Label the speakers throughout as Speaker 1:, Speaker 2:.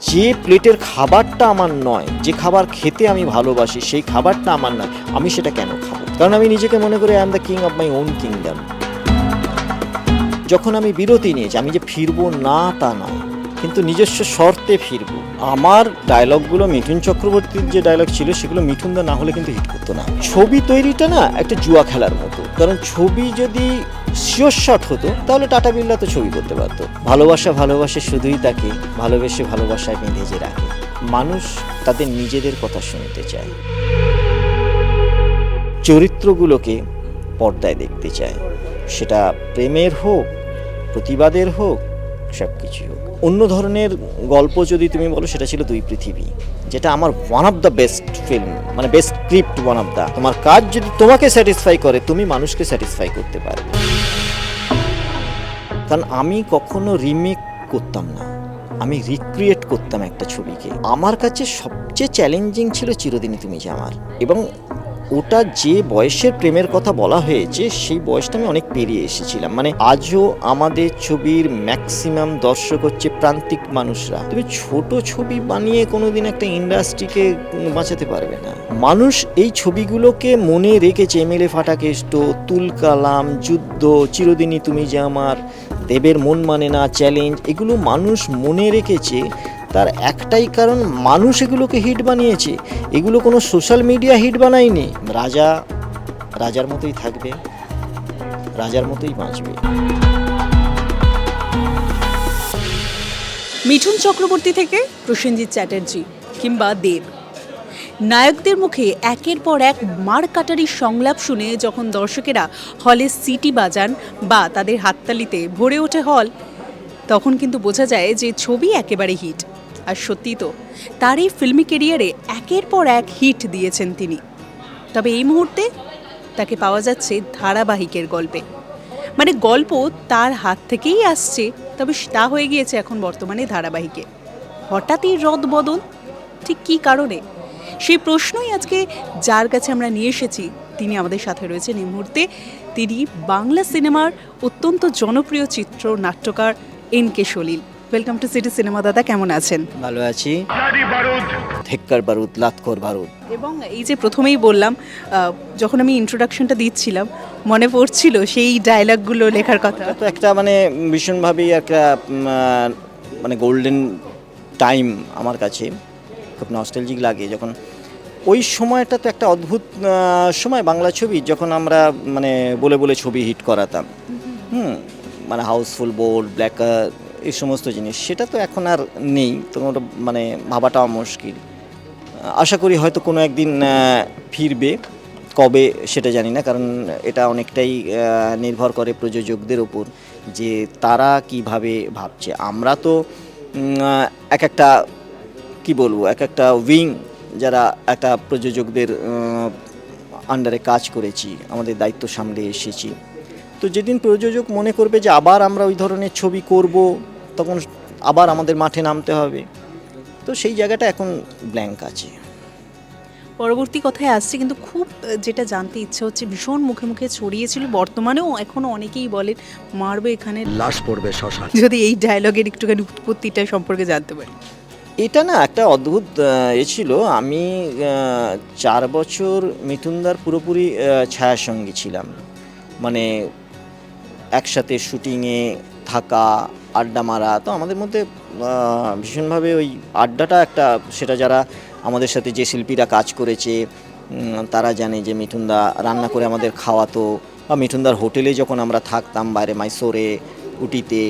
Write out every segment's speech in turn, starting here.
Speaker 1: যে প্লেটের খাবারটা আমার নয়, যে খাবার খেতে আমি ভালোবাসি সেই খাবারটা আমার নয়, আমি সেটা কেন খাবো? কারণ আমি নিজেকে মনে করি I am the king of my own kingdom. যখন আমি বিরতি নিয়েছি, আমি যে ফিরবো না তা নয়, কিন্তু নিজস্ব শর্তে ফিরবো। আমার ডায়লগগুলো মিঠুন চক্রবর্তীর যে ডায়লগ ছিল সেগুলো মিঠুনদা না হলে কিন্তু হিট করতো না। ছবি তৈরিটা না একটা জুয়া খেলার মতো, কারণ ছবি যদি শিওর শট হতো তাহলে টাটা বিড়লা তো ছবি করতে পারতো। ভালোবাসা ভালোবাসে শুধুই তাকে, ভালোবেসে ভালোবাসায় বেঁধে যে রাখে। মানুষ তাদের নিজেদের কথা শুনতে চায়, চরিত্রগুলোকে পর্দায় দেখতে চায়, সেটা প্রেমের হোক, প্রতিবাদের হোক, সব কিছুই হোক। অন্য ধরনের গল্প যদি তুমি বলো, সেটা ছিল দুই পৃথিবী, যেটা আমার one of the best film, মানে best script, one of the. তোমার কাজ যদি তোমাকে স্যাটিসফাই করে, তুমি মানুষকে স্যাটিসফাই করতে পারবে। কারণ আমি কখনো রিমেক করতাম না, আমি রিক্রিয়েট করতাম একটা ছবিকে। আমার কাছে সবচেয়ে চ্যালেঞ্জিং ছিল চিরদিনই তুমি যে আমার, এবং ওটা যে বয়সের প্রেমের কথা বলা হয়েছে সেই বয়সটা আমি অনেক পেরিয়ে এসেছিলাম। মানে আজও আমাদের ছবির ম্যাক্সিমাম দর্শক হচ্ছে প্রান্তিক মানুষরা। তুমি ছোট ছবি বানিয়ে কোনোদিন একটা ইন্ডাস্ট্রিকে বাঁচাতে পারবে না। মানুষ এই ছবিগুলোকে মনে রেখেছে। এমএলএ ফাটাকেষ্ট, তুলকালাম, যুদ্ধ, চিরদিনই তুমি যে আমার, দেবের মন মানে না, চ্যালেঞ্জ, এগুলো মানুষ মনে রেখেছে। তার একটাই কারণ, মানুষ এগুলোকে হিট বানিয়েছে। এগুলো কোনো সোশ্যাল মিডিয়া হিট বানায়নি। রাজা রাজার মতোই থাকবে, রাজার মতোই বাঁচবে।
Speaker 2: মিঠুন চক্রবর্তী থেকে প্রসেনজিৎ চ্যাটার্জি কিংবা দেব, নায়কদের মুখে একের পর এক মারকাটারি সংলাপ শুনে যখন দর্শকেরা হলে সিটি বাজান বা তাদের হাততালিতে ভরে ওঠে হল, তখন কিন্তু বোঝা যায় যে ছবি একেবারে হিট। আর সত্যি তো, তার এই ফিল্মি কেরিয়ারে একের পর এক হিট দিয়েছেন তিনি। তবে এই মুহূর্তে তাকে পাওয়া যাচ্ছে ধারাবাহিকের গল্পে, মানে গল্প তার হাত থেকেই আসছে, তবে তা হয়ে গিয়েছে এখন বর্তমানে ধারাবাহিকে। হঠাৎই রদ বদল, ঠিক কী কারণে? সেই প্রশ্নই আজকে যার কাছে আমরা নিয়ে এসেছি, তিনি আমাদের সাথে রয়েছেন এই মুহূর্তে। তিনি বাংলা সিনেমার অত্যন্ত জনপ্রিয় চিত্রনাট্যকার NK Salil. Welcome to city cinema. দাদা, কেমন আছেন?
Speaker 1: ভালো আছি। ধিক্কার বারুদ, লাতখোর বারুদ।
Speaker 2: এবং এই যে প্রথমেই বললাম, যখন আমি ইন্ট্রোডাকশনটা দিচ্ছিলাম, মনে পড়ছিল সেই ডায়লগগুলো লেখার কথা।
Speaker 1: তো একটা মানে ভীষণভাবেই একটা মানে গোল্ডেন টাইম আমার কাছে, খুব নস্টালজিক লাগে। যখন ওই সময়টা তো একটা অদ্ভুত সময় বাংলা ছবি, যখন আমরা মানে বলে বলে ছবি হিট করাতাম। মানে হাউসফুল, বোল্ড, ব্ল্যাকার, এই সমস্ত জিনিস, সেটা তো এখন আর নেই। তো মানে ভাবাটাও মুশকিল। আশা করি হয়তো কোনো একদিন ফিরবে, কবে সেটা জানি না, কারণ এটা অনেকটাই নির্ভর করে প্রযোজকদের ওপর, যে তারা কিভাবে ভাবছে। আমরা তো এক একটা কি বলবো, এক একটা উইং, যারা একটা প্রযোজকদের আন্ডারে কাজ করেছি, আমাদের দায়িত্ব সামলে এসেছি। তো যেদিন প্রযোজক মনে করবে যে আবার আমরা ওই ধরনের ছবি করব, তখন আবার আমাদের মাঠে নামতে হবে। তো সেই জায়গাটা এখন ব্ল্যাঙ্ক আছে।
Speaker 2: পরবর্তী কথায় আসছে, কিন্তু খুব যেটা জানতে ইচ্ছে হচ্ছে, ভীষণ মুখে মুখে ছড়িয়েছিল, বর্তমানেও এখনও অনেকেই বলেন মারবে এখানে লাশ পড়বে শ্মশান। যদি এই ডায়লগের একটুখানি উৎপত্তিটা সম্পর্কে জানতে পারি।
Speaker 1: এটা না একটা অদ্ভুত ছিল। আমি 4 বছর মিঠুনদার পুরোপুরি ছায়াসঙ্গী ছিলাম। মানে একসাথে শুটিংয়ে থাকা, আড্ডা মারা, তো আমাদের মধ্যে ভীষণভাবে ওই আড্ডাটা একটা, সেটা যারা আমাদের সাথে যে শিল্পীরা কাজ করেছে তারা জানে যে মিঠুনদা রান্না করে আমাদের খাওয়াতো, বা মিঠুনদার হোটেলে যখন আমরা থাকতাম বাইরে, মাইসোরে, উটিতে,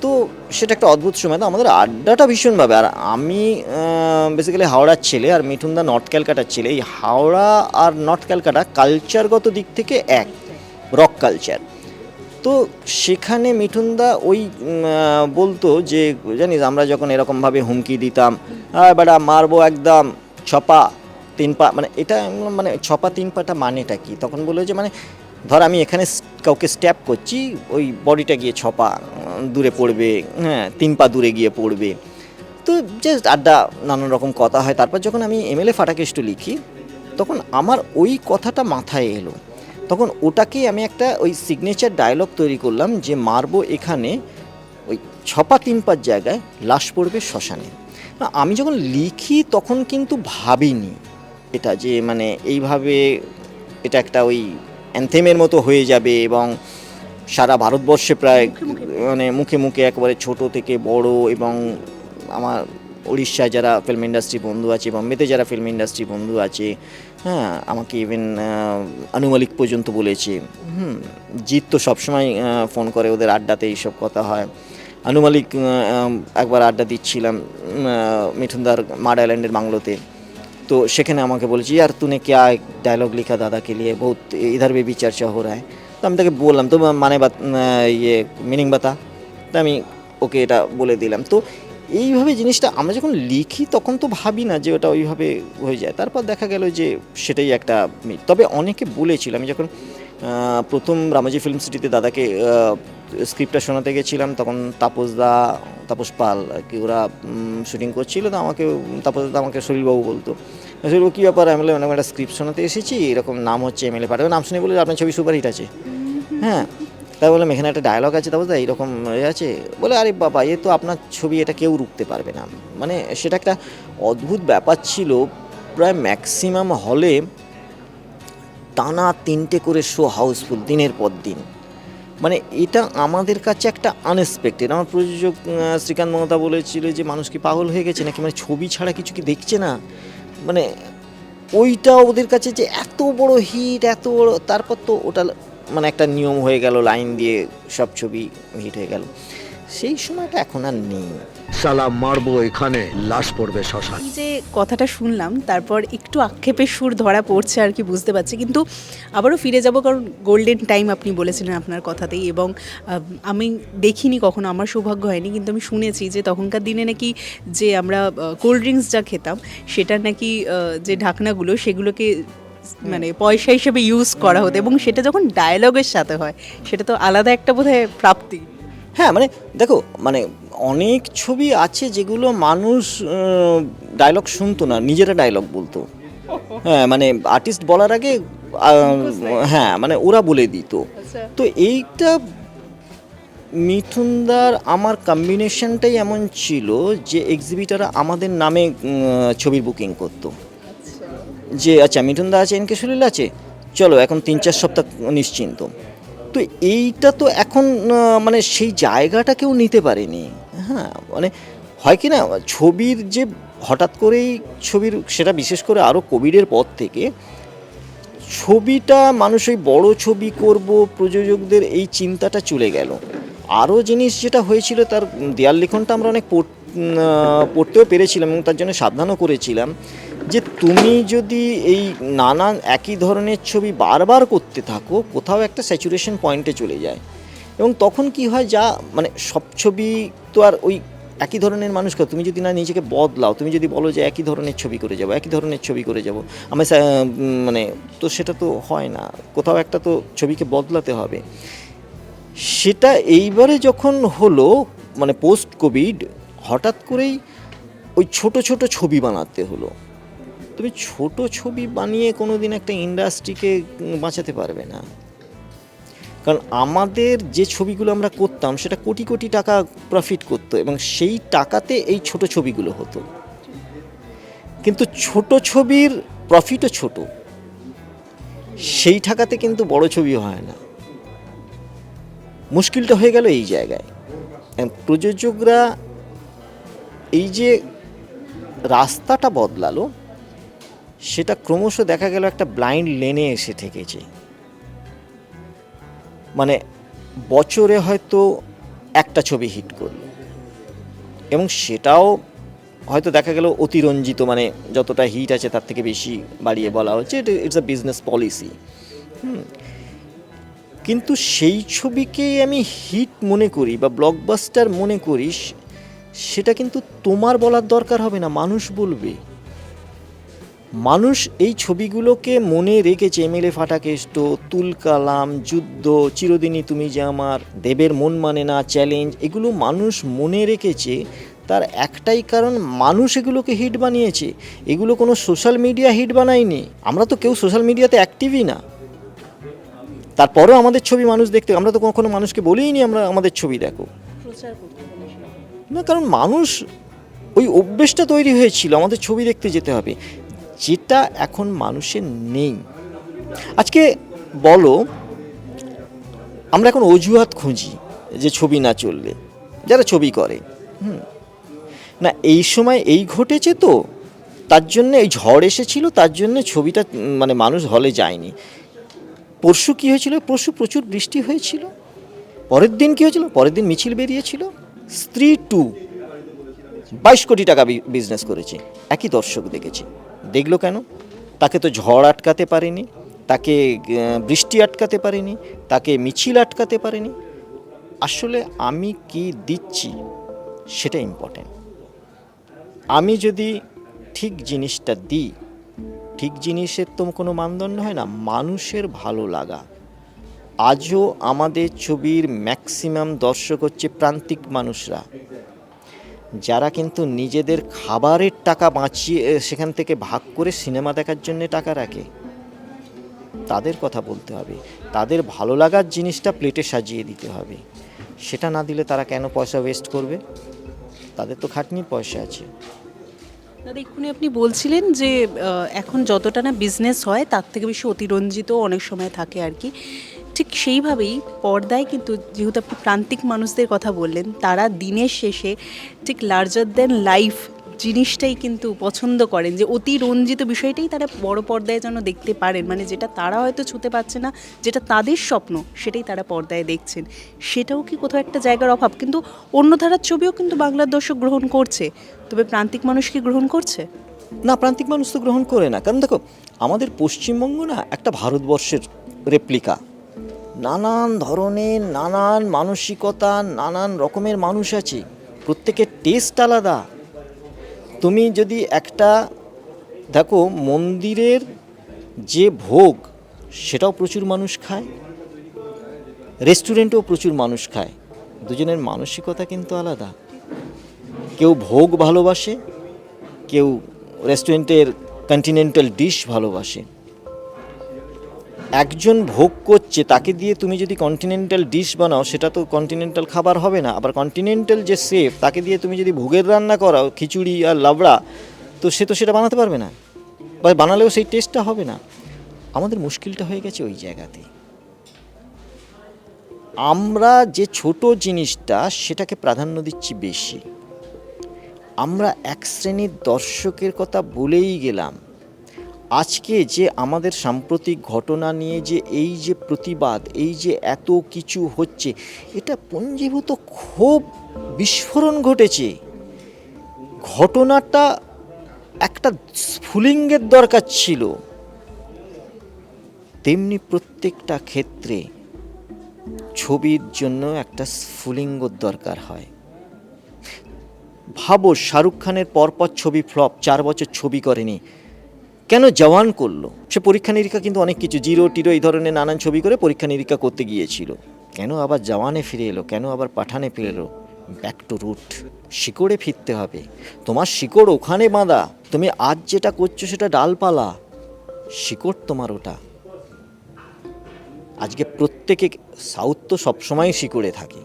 Speaker 1: তো সেটা একটা অদ্ভুত সময়। তো আমাদের আড্ডাটা ভীষণভাবে। আর আমি বেসিক্যালি হাওড়ার ছেলে, আর মিঠুনদা নর্থ ক্যালকাটার ছেলে। এই হাওড়া আর নর্থ ক্যালকাটা কালচারগত দিক থেকে এক, রক কালচার। তো সেখানে মিঠুনদা ওই বলতো যে, জানিস আমরা যখন এরকমভাবে হুমকি দিতাম, বেটা মারবো একদম, ছপা 3 পা, মানে এটা মানে ছপা 3 পাটা মানেটা কি? তখন বললো যে মানে ধর আমি এখানে কাউকে স্ট্যাপ করছি, ওই বডিটা গিয়ে 6 পা দূরে পড়বে, 3 পা দূরে গিয়ে পড়বে। তো জাস্ট আড্ডা, নানান রকম কথা হয়। তারপর যখন আমি এমএলএ ফাটাকেষ্ট লিখি, তখন আমার ওই কথাটা মাথায় এলো। তখন ওটাকেই আমি একটা ওই সিগনেচার ডায়লগ তৈরি করলাম, যে মারবো এখানে, ওই 6 পা 3 পার জায়গায় লাশ পড়বে শ্মশানে। না, আমি যখন লিখি তখন কিন্তু ভাবিনি এটা যে মানে এইভাবে এটা একটা ওই অ্যানথেমের মতো হয়ে যাবে এবং সারা ভারতবর্ষে প্রায়
Speaker 2: মুখে মুখে।
Speaker 1: মানে মুখে মুখে একেবারে ছোট থেকে বড় এবং আমার উড়িষ্যায় যারা ফিল্ম ইন্ডাস্ট্রি বন্ধু আছে, বম্বেতে যারা ফিল্ম ইন্ডাস্ট্রি বন্ধু আছে, হ্যাঁ আমাকে ইভেন আনু মালিক পর্যন্ত বলেছে। জিৎ তো সবসময় ফোন করে, ওদের আড্ডাতে এইসব কথা হয়। আনু মালিক একবার আড্ডা দিচ্ছিলাম মিঠুনদার মাড আইল্যান্ডের বাংলোতে, তো সেখানে আমাকে বলেছি यार तूने क्या डायलॉग लिखा दादा के लिए, बहुत इधर भी चर्चा हो रहा है। তো আমি তাকে বললাম তো মানে ইয়ে মিনিং বাতা, তো আমি ওকে এটা বলে দিলাম। তো এইভাবে জিনিসটা আমরা যখন লিখি তখন তো ভাবি না যে ওটা ওইভাবে হয়ে যায়, তারপর দেখা গেল যে সেটাই একটা তবে অনেকে বলেছিল আমি যখন প্রথম রামোজি ফিল্ম সিটিতে দাদাকে স্ক্রিপ্টটা শোনাতে গেছিলাম তখন তাপস পাল আর কি ওরা শুটিং করছিল, তো আমাকে শরীরবাবু বলতো, শরীরবাবু কী ব্যাপার, আমি বললাম একটা স্ক্রিপ্ট শোনাতে এসেছি, এরকম নাম হচ্ছে এমএলএ পাঠাবে, নাম শুনে বলে আপনার ছবি সুপারহিট আছে। হ্যাঁ, তাই বললাম এখানে একটা ডায়লগ আছে, তারপর এইরকম আছে, বলে আরে বাবা এ তো আপনার ছবি, এটা কেউ রুখতে পারবে না। মানে সেটা একটা অদ্ভুত ব্যাপার ছিল। প্রায় ম্যাক্সিমাম হলে টানা 3টে করে শো হাউসফুল দিনের পর দিন, মানে এটা আমাদের কাছে একটা আনএক্সপেক্টেড। আমার প্রযোজক শ্রীকান্ত মমতা বলেছিল যে মানুষ কি পাগল হয়ে গেছে নাকি, মানে ছবি ছাড়া কিছু কি দেখছে না, মানে ওইটা ওদের কাছে যে এত বড় হিট, এত বড়, তারপর তো ওটা মানে একটা নিয়ম হয়ে গেল, লাইন দিয়ে সব ছবি হিট হয়ে গেল, সেই সময়টা এখন আর নেই।
Speaker 3: শালা মারবো এখানে, লাশ পড়বে শ্মশান।
Speaker 2: এই যে কথাটা শুনলাম তারপর একটু আক্ষেপের সুর ধরা পড়ছে আর কি, বুঝতে পারছি, কিন্তু আবারও ফিরে যাব কারণ গোল্ডেন টাইম আপনি বলেছিলেন আপনার কথাতেই, এবং আমি দেখিনি কখনো, আমার সৌভাগ্য হয়নি, কিন্তু আমি শুনেছি যে তখনকার দিনে নাকি যে আমরা কোল্ড ড্রিঙ্কস যা খেতাম সেটার নাকি যে ঢাকনাগুলো সেগুলোকে মানে পয়সা হিসেবে ইউজ করা হতো, এবং সেটা যখন ডায়ালগের সাথে হয় সেটা তো আলাদা একটা বোধহয় প্রাপ্তি।
Speaker 1: হ্যাঁ মানে দেখো, মানে অনেক ছবি আছে যেগুলো মানুষ ডায়লগ শুনতো না, নিজেরা ডায়লগ বলতো। হ্যাঁ মানে আর্টিস্ট বলার আগে হ্যাঁ মানে ওরা বলে দিত। তো এইটা মিঠুনদার আমার কম্বিনেশনটাই এমন ছিল যে এক্সিবিটাররা আমাদের নামে ছবির বুকিং করতো, যে আচ্ছা মিঠুনদা আছে, এনকে সলিল আছে, চলো এখন 3-4 সপ্তাহ নিশ্চিন্ত। তো এইটা তো এখন মানে সেই জায়গাটা কেউ নিতে পারেনি। হ্যাঁ মানে হয় কি না, ছবির যে হঠাৎ করেই ছবির, সেটা বিশেষ করে আরও কোভিডের পর থেকে ছবিটা মানুষ ওই বড় ছবি করব, প্রযোজকদের এই চিন্তাটা চলে গেল। আরও জিনিস যেটা হয়েছিল, তার দেয়াল লিখনটা আমরা অনেক পড়তেও পেরেছিলাম এবং তার জন্য সাবধানও করেছিলাম যে তুমি যদি এই নানান একই ধরনের ছবি বারবার করতে থাকো, কোথাও একটা স্যাচুরেশন পয়েন্টে চলে যায়, এবং তখন কি হয়, যা মানে সব ছবি তো আর ওই একই ধরনের মানুষ করে, তুমি যদি না নিজেকে বদলাও, তুমি যদি বলো যে একই ধরনের ছবি করে যাবো, একই ধরনের ছবি করে যাবো, আমি মানে তো সেটা তো হয় না, কোথাও একটা তো ছবিকে বদলাতে হবে। সেটা এইবারে যখন হলো মানে পোস্ট কোভিড, হঠাৎ করেই ওই ছোট ছোট ছবি বানাতে হলো। তুমি ছোট ছবি বানিয়ে কোনো দিন একটা ইন্ডাস্ট্রিকে বাঁচাতে পারবে না, কারণ আমাদের যে ছবিগুলো আমরা করতাম সেটা কোটি কোটি টাকা প্রফিট করতো এবং সেই টাকাতে এই ছোট ছবিগুলো হতো, কিন্তু ছোট ছবির প্রফিটও ছোট, সেই টাকাতে কিন্তু বড় ছবি হয় না। মুশকিলটা হয়ে গেল এই জায়গায়। প্রযোজকরা এই যে রাস্তাটা বদলালো, সেটা ক্রমশ দেখা গেল একটা ব্লাইন্ড লেনে এসে ঠেকেছে। মানে বছরে হয়তো একটা ছবি হিট করলো এবং সেটাও হয়তো দেখা গেল অতিরঞ্জিত, মানে যতটা হিট আছে তার থেকে বেশি বাড়িয়ে বলা হচ্ছে, ইটস আ বিজনেস পলিসি। কিন্তু সেই ছবিকেই আমি হিট মনে করি বা ব্লকবাস্টার মনে করি, সেটা কিন্তু তোমার বলার দরকার হবে না, মানুষ বলবে। মানুষ এই ছবিগুলোকে মনে রেখেছে, এমএলএ ফাটাকেষ্ট, তুলকালাম, যুদ্ধ, চিরদিনই তুমি যে আমার, দেবের মন মানে না, চ্যালেঞ্জ, এগুলো মানুষ মনে রেখেছে। তার একটাই কারণ, মানুষ এগুলোকে হিট বানিয়েছে, এগুলো কোনো সোশ্যাল মিডিয়া হিট বানায়নি। আমরা তো কেউ সোশ্যাল মিডিয়াতে অ্যাক্টিভই না, তারপরেও আমাদের ছবি মানুষ দেখতে, আমরা তো কখনো মানুষকে বলিনি আমরা আমাদের ছবি দেখো না, কারণ মানুষ ওই অভ্যেসটা তৈরি হয়েছিল আমাদের ছবি দেখতে যেতে হবে, যেটা এখন মানুষের নেই। আজকে বলো, আমরা এখন অজুহাত খুঁজি যে ছবি না চললে, যারা ছবি করে না এই সময় এই ঘটেছে, তো তার জন্য এই ঝড় এসেছিল, তার জন্য ছবিটা মানে মানুষ হলে যায়নি। পরশু কী হয়েছিল? পরশু প্রচুর বৃষ্টি হয়েছিল। পরের দিন কী হয়েছিল? পরের দিন মিছিল বেরিয়েছিল। স্ত্রী 2 22 কোটি টাকা বিজনেস করেছে, একই দর্শক দেখেছে। দেখলো কেন? তাকে তো ঝড় আটকাতে পারেনি, তাকে বৃষ্টি আটকাতে পারেনি, তাকে মিছিল আটকাতে পারেনি। আসলে আমি কি দিচ্ছি সেটা ইম্পর্টেন্ট। আমি যদি ঠিক জিনিসটা দিই, ঠিক জিনিসের তো কোনো মানদণ্ড হয় না, মানুষের ভালো লাগা। আজও আমাদের ছবির ম্যাক্সিমাম দর্শক হচ্ছে প্রান্তিক মানুষরা, যারা কিন্তু নিজেদের খাবারের টাকা বাঁচিয়ে সেখান থেকে ভাগ করে সিনেমা দেখার জন্য টাকা রাখে। তাদের কথা বলতে হবে, তাদের ভালো লাগার জিনিসটা প্লেটে সাজিয়ে দিতে হবে। সেটা না দিলে তারা কেন পয়সা ওয়েস্ট করবে? তাদের তো খাটনির পয়সা আছে।
Speaker 2: দাদা এক্ষুনি আপনি বলছিলেন যে এখন যতটা না বিজনেস হয় তার থেকে বেশি অতিরঞ্জিত অনেক সময় থাকে আর কি। ঠিক সেইভাবেই পর্দায় কিন্তু, যেহেতু আপনি প্রান্তিক মানুষদের কথা বললেন, তারা দিনের শেষে ঠিক লার্জার দ্যান লাইফ জিনিসটাই কিন্তু পছন্দ করেন, যে অতিরঞ্জিত বিষয়টাই তারা বড় পর্দায় যেন দেখতে পারেন, মানে যেটা তারা হয়তো ছুতে পারছে না, যেটা তাদের স্বপ্ন সেটাই তারা পর্দায় দেখছেন। সেটাও কি কোথাও একটা জায়গার অভাব? কিন্তু অন্য ধারার ছবিও কিন্তু বাংলার দর্শক গ্রহণ করছে, তবে প্রান্তিক মানুষ কি গ্রহণ করছে?
Speaker 1: না, প্রান্তিক মানুষ তো গ্রহণ করে না। কারণ দেখো, আমাদের পশ্চিমবঙ্গ না একটা ভারতবর্ষের রেপ্লিকা। নানান ধরনের, নানান মানসিকতা, নানান রকমের মানুষ আছে, প্রত্যেকের টেস্ট আলাদা। তুমি যদি একটা দেখো, মন্দিরের যে ভোগ সেটাও প্রচুর মানুষ খায়, রেস্টুরেন্টেও প্রচুর মানুষ খায়। দুজনের মানসিকতা কিন্তু আলাদা। কেউ ভোগ ভালোবাসে, কেউ রেস্টুরেন্টের কন্টিনেন্টাল ডিশ ভালোবাসে। একজন ভোগ করছে, তাকে দিয়ে তুমি যদি কন্টিনেন্টাল ডিশ বানাও, সেটা তো কন্টিনেন্টাল খাবার হবে না। আবার কন্টিনেন্টাল যে শেফ, তাকে দিয়ে তুমি যদি ভোগের রান্না করাও, খিচুড়ি আর লাবড়া, তো সে তো সেটা বানাতে পারবে না, বা বানালেও সেই টেস্টটা হবে না। আমাদের মুশকিলটা হয়ে গেছে ওই জায়গাতে। আমরা যে ছোট জিনিসটা, সেটাকে প্রাধান্য দিচ্ছি বেশি। আমরা এক শ্রেণীর দর্শকের কথা বলেই গেলাম। আজকে যে আমাদের সাম্প্রতিক ঘটনা নিয়ে যে এই যে প্রতিবাদ, এই যে এত কিছু হচ্ছে, এটা পঞ্জীভূত ক্ষোভ বিস্ফোরণ ঘটেছে। ঘটনাটা একটা স্ফুলিঙ্গের দরকার ছিল, তেমনি প্রত্যেকটা ক্ষেত্রে ছবির জন্য একটা স্ফুলিঙ্গর দরকার হয়। ভাবো, শাহরুখ খানের পরপর ছবি ফ্লপ, 4 বছর ছবি করেনি, কেন জওয়ান করলো? সে পরীক্ষা নিরীক্ষা কিন্তু অনেক কিছু, জিরো টিরো এই ধরনের নানান ছবি করে পরীক্ষা নিরীক্ষা করতে গিয়েছিল। কেন আবার জওয়ানে ফিরে এলো? কেন আবার পাঠানে ফিরে এলো? ব্যাক টু রুট, শিকড়ে ফিরতে হবে। তোমার শিকড় ওখানে বাঁধা। তুমি আজ যেটা করছো সেটা ডালপালা, শিকড় তোমার ওটা। আজকে প্রত্যেকে, সাউথ তো সবসময় শিকড়ে থাকে,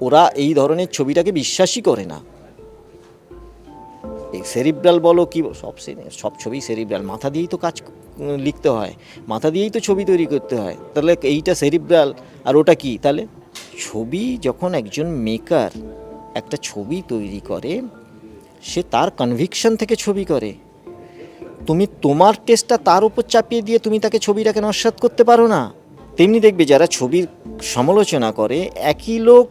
Speaker 1: ওরা এই ধরনের ছবিটাকে বিশ্বাসই করে না। এই সেরিব্রাল বলো কি, সব ছবি সেরিব্রাল, মাথা দিয়েই তো কাজ লিখতে হয়, মাথা দিয়েই তো ছবি তৈরি করতে হয়। তাহলে এইটা সেরিব্রাল আর ওটা কি? তাহলে ছবি যখন একজন মেকার একটা ছবি তৈরি করে, সে তার কনভিকশন থেকে ছবি করে। তুমি তোমার টেস্টটা তার উপর চাপিয়ে দিয়ে তুমি তাকে ছবিটাকে নস্যাৎ করতে পারো না। তেমনি দেখবে যারা ছবির সমালোচনা করে, একই লোক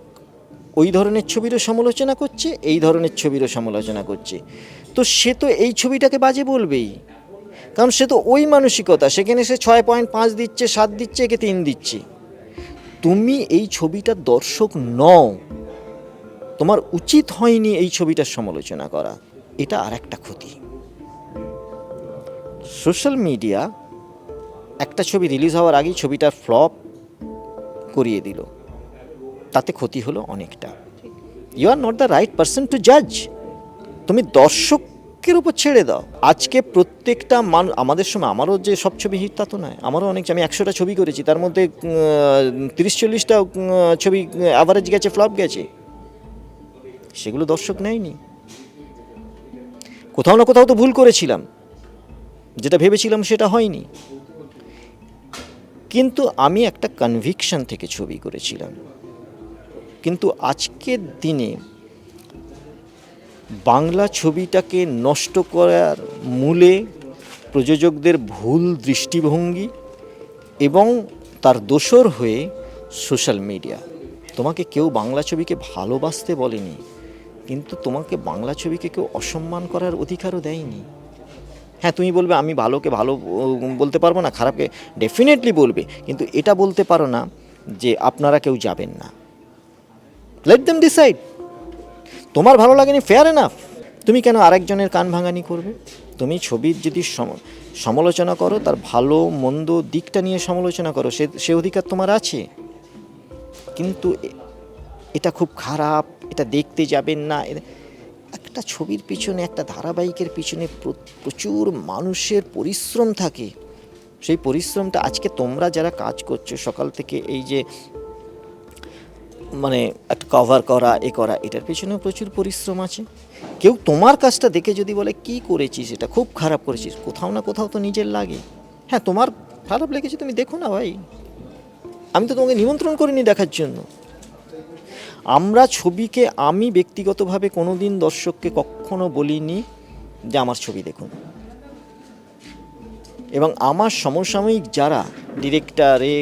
Speaker 1: ওই ধরনের ছবিরও সমালোচনা করছে, এই ধরনের ছবিরও সমালোচনা করছে, তো সে তো এই ছবিটাকে বাজে বলবেই। কারণ সে তো ওই মানসিকতা, সেখানে সে 6.5 দিচ্ছে, 7 দিচ্ছে, একে 3 দিচ্ছে। তুমি এই ছবিটার দর্শক নও, তোমার উচিত হয়নি এই ছবিটার সমালোচনা করা। এটা আর একটা ক্ষতি। সোশ্যাল মিডিয়া একটা ছবি রিলিজ হওয়ার আগেই ছবিটার ফ্লপ করিয়ে দিল, তাতে ক্ষতি হলো অনেকটা। You are not the right person to জাজ। তুমি দর্শকের উপর ছেড়ে দাও। আজকে প্রত্যেকটা আমাদের সময়, আমারও যে সব ছবি হিট তা তো নয়, আমারও অনেক, আমি 100টা ছবি করেছি, তার মধ্যে 30-40টা ছবি অ্যাভারেজ গেছে, ফ্লপ গেছে, সেগুলো দর্শক নেয়নি। কোথাও না কোথাও তো ভুল করেছিলাম, যেটা ভেবেছিলাম সেটা হয়নি, কিন্তু আমি একটা কনভিকশন থেকে ছবি করেছিলাম। কিন্তু আজকের দিনে বাংলা ছবিটাকে নষ্ট করার মূলে প্রযোজকদের ভুল দৃষ্টিভঙ্গি এবং তার দোসর হয়ে সোশ্যাল মিডিয়া। তোমাকে কেউ বাংলা ছবিকে ভালোবাসতে বলেনি, কিন্তু তোমাকে বাংলা ছবিকে কেউ অসম্মান করার অধিকারও দেয়নি। হ্যাঁ, তুমি বলবে আমি ভালোকে ভালো বলতে পারবো না, খারাপকে ডেফিনেটলি বলবে, কিন্তু এটা বলতে পারো না যে আপনারা কেউ যাবেন না। Let them decide. তোমার ভালো লাগেনি, ফেয়ার এনাফ। তুমি কেন আরেকজনের কান ভাঙানি করবে? তুমি ছবির যদি সমালোচনা করো, তার ভালো মন্দ দিকটা নিয়ে সমালোচনা করো, সে অধিকার তোমার আছে। কিন্তু এটা খুব খারাপ, এটা দেখতে যাবেন না। একটা ছবির পিছনে, একটা ধারাবাহিকের পিছনে প্রচুর মানুষের পরিশ্রম থাকে। সেই পরিশ্রমটা আজকে তোমরা যারা কাজ করছো সকাল থেকে, এই যে মানে একটা কভার করা, করা, এটার পিছনেও প্রচুর পরিশ্রম আছে। কেউ তোমার কাজটা দেখে যদি বলে কি করেছিস, এটা খুব খারাপ করেছিস, কোথাও না কোথাও তো নিজের লাগে। হ্যাঁ, তোমার খারাপ লেগেছে, তুমি দেখো না ভাই, আমি তো তোমাকে নিমন্ত্রণ করিনি দেখার জন্য। আমরা ছবিকে, আমি ব্যক্তিগতভাবে কোনো দিন দর্শককে কখনো বলিনি যে আমার ছবি দেখুন, এবং আমার সমসাময়িক যারা ডিরেক্টরে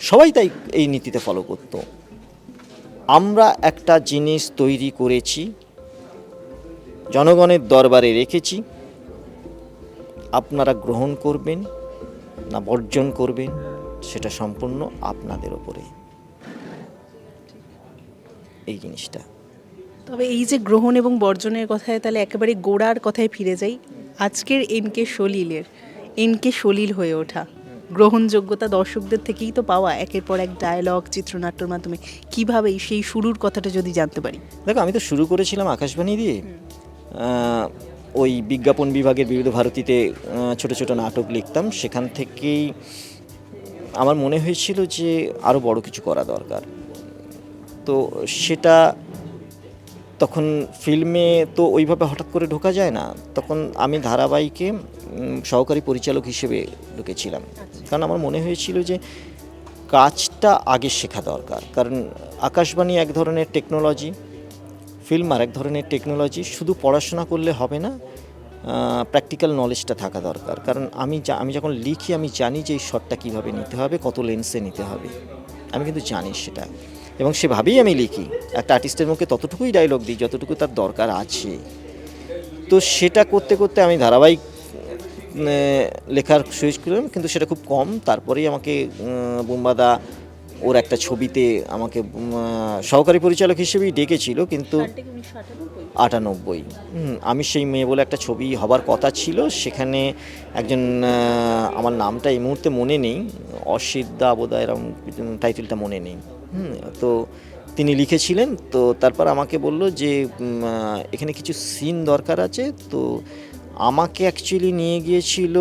Speaker 1: সবাই তাই এই নীতিতে ফলো করতো। আমরা একটা জিনিস তৈরি করেছি, জনগণের দরবারে রেখেছি, আপনারা গ্রহণ করবেন না বর্জন করবেন সেটা সম্পূর্ণ আপনাদের ওপরে, এই জিনিসটা।
Speaker 2: তবে এই যে গ্রহণ এবং বর্জনের কথায়, তাহলে একেবারে গোড়ার কথায় ফিরে যাই। আজকের এনকে সলিল হয়ে ওঠা, গ্রহণযোগ্যতা দর্শকদের থেকেই তো পাওয়া, একের পর এক ডায়লগ চিত্রনাট্যের মাধ্যমে। কীভাবে সেই শুরুর কথাটা যদি জানতে পারি।
Speaker 1: দেখো, আমি তো শুরু করেছিলাম আকাশবাণী দিয়ে, ওই বিজ্ঞাপন বিভাগের বিবিধ ভারতীতে ছোট ছোট নাটক লিখতাম। সেখান থেকেই আমার মনে হয়েছিল যে আরও বড় কিছু করা দরকার। তো সেটা তখন ফিল্মে তো ওইভাবে হঠাৎ করে ঢোকা যায় না। তখন আমি ধারাবাহিকে সহকারী পরিচালক হিসেবে ঢুকেছিলাম, কারণ আমার মনে হয়েছিল যে কাজটা আগে শেখা দরকার। কারণ আকাশবাণী এক ধরনের টেকনোলজি, ফিল্ম আর এক ধরনের টেকনোলজি। শুধু পড়াশোনা করলে হবে না, প্র্যাকটিক্যাল নলেজটা থাকা দরকার। কারণ আমি যখন লিখি, আমি জানি যে এই শটটা কীভাবে নিতে হবে, কত লেন্সে নিতে হবে, আমি কিন্তু জানি সেটা, এবং সেভাবেই আমি লিখি। একটা আর্টিস্টের মুখে ততটুকুই ডায়লগ দিই যতটুকু তার দরকার আছে। তো সেটা করতে করতে আমি ধারাবাহিক লেখার সুইচ করলাম, কিন্তু সেটা খুব কম। তারপরেই আমাকে বুম্বাদা ওর একটা ছবিতে আমাকে সহকারী পরিচালক হিসেবেই ডেকেছিল, কিন্তু 98। আমি সেই মেয়ে বলে একটা ছবি হবার কথা ছিল, সেখানে একজন, আমার নামটা এই মুহূর্তে মনে নেই, অসিদ্ধা বোধহয় এরকম টাইটেলটা মনে নেই, তো তিনি লিখেছিলেন। তো তারপর আমাকে বলল যে এখানে কিছু সিন দরকার আছে। তো আমাকে অ্যাকচুয়ালি নিয়ে গিয়েছিল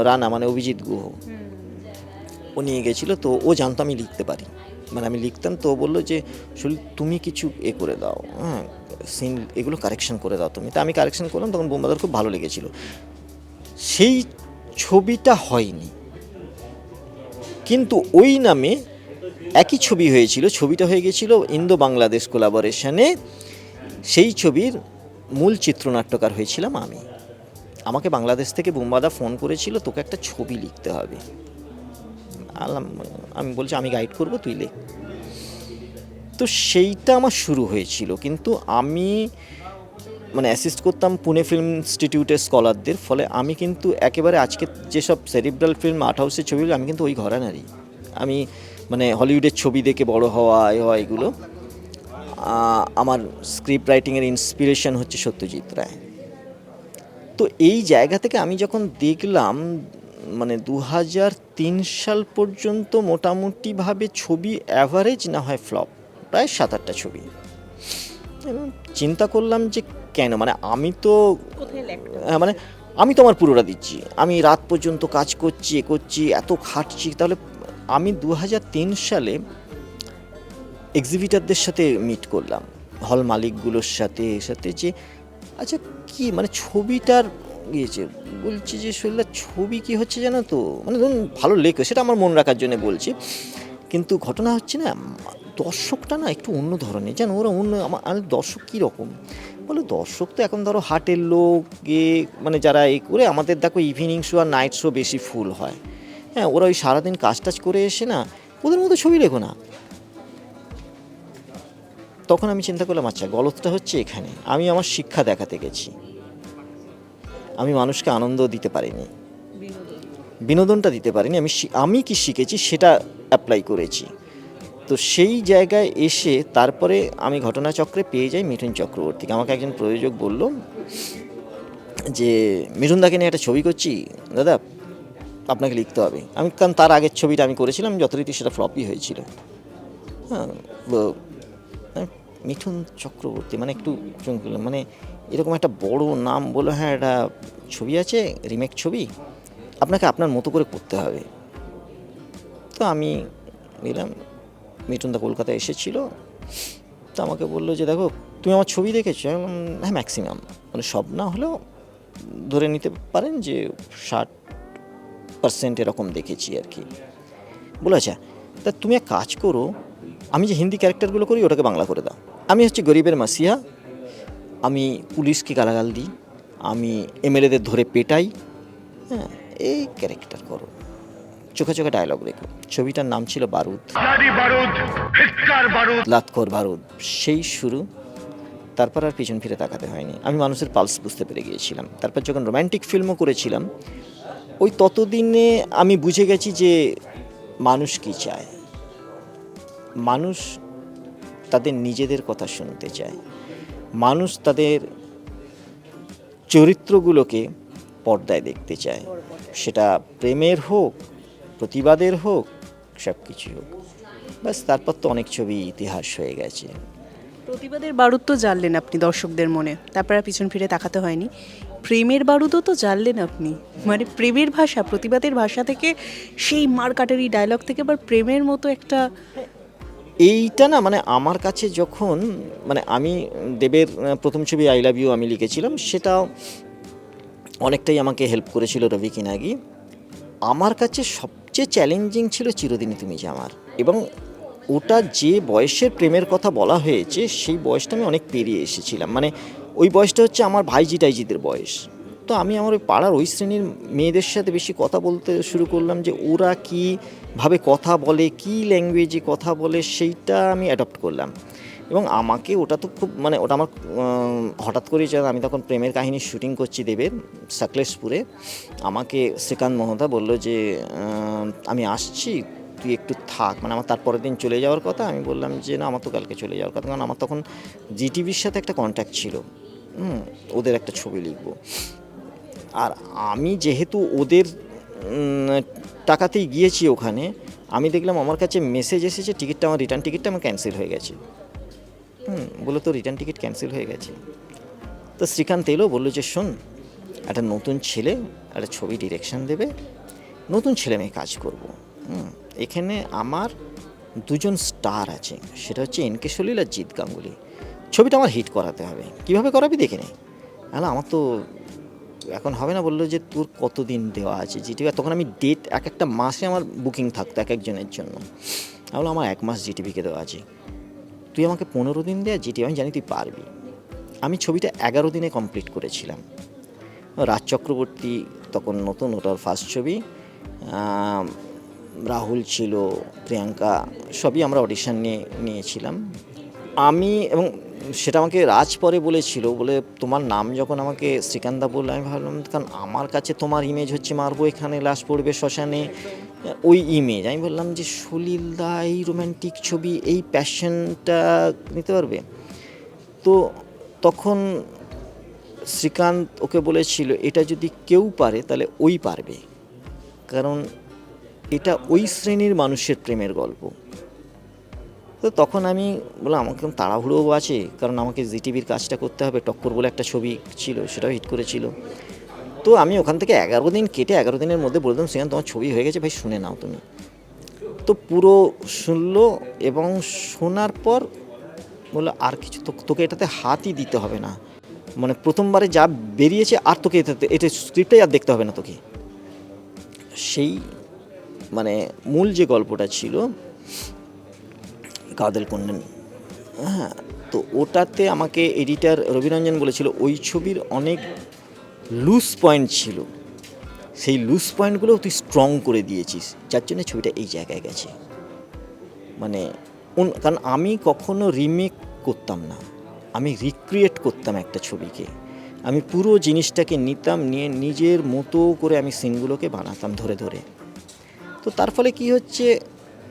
Speaker 1: রানা, মানে অভিজিৎ গুহ, ও নিয়ে গেছিলো। তো ও জানতো আমি লিখতে পারি, মানে আমি লিখতাম। তো ও বললো যে শুধু তুমি কিছু করে দাও, সিন এগুলো কারেকশন করে দাও তুমি। তা আমি কারেকশন করলাম, তখন বোম্বাদার খুব ভালো লেগেছিলো। সেই ছবিটা হয়নি, কিন্তু ওই নামে একই ছবি হয়েছিল। ছবিটা হয়ে গেছিল ইন্দো বাংলাদেশ কোলাবোরেশনে। সেই ছবির মূল চিত্রনাট্যকার হয়েছিলাম আমি। আমাকে বাংলাদেশ থেকে বুম্বাদা ফোন করেছিল, তোকে একটা ছবি লিখতে হবে। আমি বলছি আমি গাইড করবো, তুই লেখ। তো সেইটা আমার শুরু হয়েছিল, কিন্তু আমি মানে অ্যাসিস্ট করতাম পুনে ফিল্ম ইনস্টিটিউটের স্কলারদের। ফলে আমি কিন্তু একেবারে আজকে যেসব সেরিব্রাল ফিল্ম আর্ট হাউসের ছবিগুলো, আমি কিন্তু ওই ঘরানারই। আমি মানে হলিউডের ছবি দেখে বড় হওয়া এগুলো। আমার স্ক্রিপ্ট রাইটিংয়ের ইন্সপিরেশন হচ্ছে সত্যজিৎ রায়। তো এই জায়গা থেকে আমি যখন দেখলাম মানে 2003 সাল পর্যন্ত মোটামুটিভাবে ছবি অ্যাভারেজ না হয় ফ্লপ, প্রায় 7-8টা ছবি। এবং চিন্তা করলাম যে কেন, মানে আমি তো মানে আমি তো আমার পুরোটা দিচ্ছি, আমি রাত পর্যন্ত কাজ করছি, এত খাটছি। তাহলে আমি 2003 সালে এক্সিবিটারদের সাথে মিট করলাম, হল মালিকগুলোর সাথে যে আচ্ছা কি মানে ছবিটার ইয়েছে বলছি যে শৈলার ছবি কি হচ্ছে জানো তো, মানে ধরুন ভালো লেখো সেটা আমার মনে রাখার জন্য বলছি, কিন্তু ঘটনা হচ্ছে না দর্শকটা না একটু অন্য ধরনের, জানো ওরা অন্য আমার দর্শক কীরকম বলো, দর্শক তো এখন ধরো হাটের লোক মানে যারা এই করে আমাদের দেখো ইভিনিং শো আর নাইট শো বেশি ফুল হয়, হ্যাঁ ওরা ওই সারাদিন কাজ টাজ করে এসে না ওদের মতো ছবি লেখো না। তখন আমি চিন্তা করলাম আচ্ছা গলতটা হচ্ছে এখানে, আমি আমার শিক্ষা দেখাতে গেছি, আমি মানুষকে আনন্দ দিতে পারিনি, বিনোদনটা দিতে পারিনি, আমি কি শিখেছি সেটা অ্যাপ্লাই করেছি। তো সেই জায়গায় এসে তারপরে আমি ঘটনাচক্রে পেয়ে যাই মিঠুন চক্রবর্তীকে। আমাকে একজন প্রযোজক বলল যে মিঠুনদাকে নিয়ে একটা ছবি করছি দাদা, আপনাকে লিখতে হবে। আমি কারণ তার আগের ছবিটা আমি করেছিলাম যথারীতি সেটা ফ্লপই হয়েছিল। হ্যাঁ মিঠুন চক্রবর্তী মানে একটু মানে এরকম একটা বড় নাম বলো, হ্যাঁ একটা ছবি আছে রিমেক ছবি, আপনাকে আপনার মতো করে করতে হবে। তো আমি নিলাম, মিঠুনদা কলকাতায় এসেছিল, তো আমাকে বললো যে দেখো তুমি আমার ছবি দেখেছো? হ্যাঁ ম্যাক্সিমাম, মানে সব না হলেও ধরে নিতে পারেন যে 60% এরকম দেখেছি আর কি। বলে আচ্ছা তা তুমি এক কাজ করো, আমি যে হিন্দি ক্যারেক্টারগুলো করি ওটাকে বাংলা করে দাও। আমি হচ্ছে গরিবের মাসিহা, আমি পুলিশকে গালাগাল দিই, আমি এমএলএদের ধরে পেটাই, হ্যাঁ এই ক্যারেক্টার করো, চোখে চোখে ডায়লগ রেখো। ছবিটার নাম ছিল বারুদ, লাতখোর বারুদ। সেই শুরু, তারপর আর পিছন ফিরে তাকাতে হয়নি। আমি মানুষের পালস বুঝতে পেরে গিয়েছিলাম। তারপর যখন রোম্যান্টিক ফিল্মও করেছিলাম, ওই ততদিনে আমি বুঝে গেছি যে মানুষ কী চায়। মানুষ তাদের নিজেদের কথা শুনতে চায়, মানুষ তাদের চরিত্রগুলোকে পর্দায় দেখতে চায়, সেটা প্রেমের হোক প্রতিবাদের হোক সব কিছু হোক। ব্যাস তারপর তো অনেক ছবি ইতিহাস হয়ে গেছে।
Speaker 2: প্রতিবাদের বারুদ তো জ্বাললেন আপনি দর্শকদের মনে, তারপর আর পিছন ফিরে তাকাতে হয়নি। প্রেমের বারুদও তো জ্বাললেন আপনি, মানে প্রেমের ভাষা প্রতিবাদের ভাষা থেকে সেই মারকাটারি ডায়লগ থেকে আবার প্রেমের মতো একটা।
Speaker 1: এইটা না মানে আমার কাছে যখন মানে আমি দেবের প্রথম ছবি আই লাভ ইউ আমি লিখেছিলাম, সেটাও অনেকটাই আমাকে হেল্প করেছিল রবি কিনাগি। আমার কাছে সবচেয়ে চ্যালেঞ্জিং ছিল চিরদিনই তুমি যে আমার, এবং ওটা যে বয়সের প্রেমের কথা বলা হয়েছে সেই বয়সটা আমি অনেক পেরিয়ে এসেছিলাম। মানে ওই বয়সটা হচ্ছে আমার ভাইজি টাইজিদের বয়স। তো আমি আমার ওই পাড়ার ওই শ্রেণীর মেয়েদের সাথে বেশি কথা বলতে শুরু করলাম, যে ওরা কীভাবে কথা বলে, কী ল্যাঙ্গুয়েজে কথা বলে, সেইটা আমি অ্যাডপ্ট করলাম। এবং আমাকে ওটা তো খুব মানে ওটা আমার হঠাৎ করেই আমি তখন প্রেমের কাহিনীর শুটিং করছি দেবের সাকলেশপুরে। আমাকে শ্রীকান্ত মহোদয় বললো যে আমি আসছি, তুই একটু থাক, মানে আমার তারপরের দিন চলে যাওয়ার কথা। আমি বললাম যে না আমার তো কালকে চলে যাওয়ার কথা, কারণ আমার তখন জিটিভির সাথে একটা কন্ট্যাক্ট ছিল, ওদের একটা ছবি লিখব। আর আমি যেহেতু ওদের টাকাতেই গিয়েছি ওখানে, আমি দেখলাম আমার কাছে মেসেজ এসেছে টিকিটটা আমার রিটার্ন টিকিটটা আমার ক্যান্সেল হয়ে গেছে। বলে তো রিটার্ন টিকিট ক্যান্সেল হয়ে গেছে। তো শ্রীকান্ত এলো, বললো যে শোন একটা নতুন ছেলে একটা ছবি ডিরেকশন দেবে, নতুন ছেলে মেয়ে কাজ করবো, এখানে আমার দুজন স্টার আছে, সেটা হচ্ছে এনকে সলিল আর জিৎ গাঙ্গুলি। ছবিটা আমার হিট করাতে হবে, কীভাবে করাবি দেখে নে। হ্যাঁ আমার তো এখন হবে না। বললো যে তোর কতদিন দেওয়া আছে জিটিভি? তখন আমি ডেট একটা মাসে আমার বুকিং থাকতো এক একজনের জন্য। তাহলে আমার 1 মাস জিটিভিকে দেওয়া আছে, তুই আমাকে 15 দিন দেয়া জিটিভি, আমি জানি তুই পারবি। আমি ছবিটা 11 দিনে কমপ্লিট করেছিলাম। রাজ চক্রবর্তী তখন নতুন, ওটার ফার্স্ট ছবি, রাহুল ছিল, প্রিয়াঙ্কা, সবই আমরা অডিশন নিয়েছিলাম। আমি এবং সেটা আমাকে রাজ পরে বলেছিল, বলে তোমার নাম যখন আমাকে শ্রীকান্তদা বললো, আমি ভাবলাম কারণ আমার কাছে তোমার ইমেজ হচ্ছে মারবো এখানে লাশ পড়বে শ্মশানে, ওই ইমেজ। আমি বললাম যে সলিলদা এই রোম্যান্টিক ছবি এই প্যাশনটা নিতে পারবে? তো তখন শ্রীকান্ত ওকে বলেছিল এটা যদি কেউ পারে তাহলে ওই পারবে, কারণ এটা ওই শ্রেণীর মানুষের প্রেমের গল্প। তো তখন আমি বললাম আমাকে তাড়াহুড়োও আছে, কারণ আমাকে জিটিভির কাজটা করতে হবে। টক্কর বলে একটা ছবি ছিল, সেটাও হিট করেছিল। তো আমি ওখান থেকে 11 দিন কেটে 11 দিনের মধ্যে বললাম শ্রীকান্ত তোমার ছবি হয়ে গেছে ভাই, শুনে নাও তুমি। তো পুরো শুনলো, এবং শোনার পর বললো আর কিছু তোকে এটাতে হাতই দিতে হবে না, মানে প্রথমবারে যা বেরিয়েছে আর তোকে এটা স্ক্রিপ্টটাই আর দেখতে হবে না তোকে। সেই মানে মূল যে গল্পটা ছিল কাদেল কন্যান, হ্যাঁ, তো ওটাতে আমাকে এডিটার রবিরঞ্জন বলেছিল ওই ছবির অনেক লুজ পয়েন্ট ছিল, সেই লুজ পয়েন্টগুলো তুই স্ট্রং করে দিয়েছিস, যার জন্য ছবিটা এই জায়গায় গেছে। মানে কারণ আমি কখনো রিমেক করতাম না, আমি রিক্রিয়েট করতাম একটা ছবিকে, আমি পুরো জিনিসটাকে নিতাম, নিয়ে নিজের মতো করে আমি সিনগুলোকে বানাতাম ধরে ধরে। তো তার ফলে কি হচ্ছে,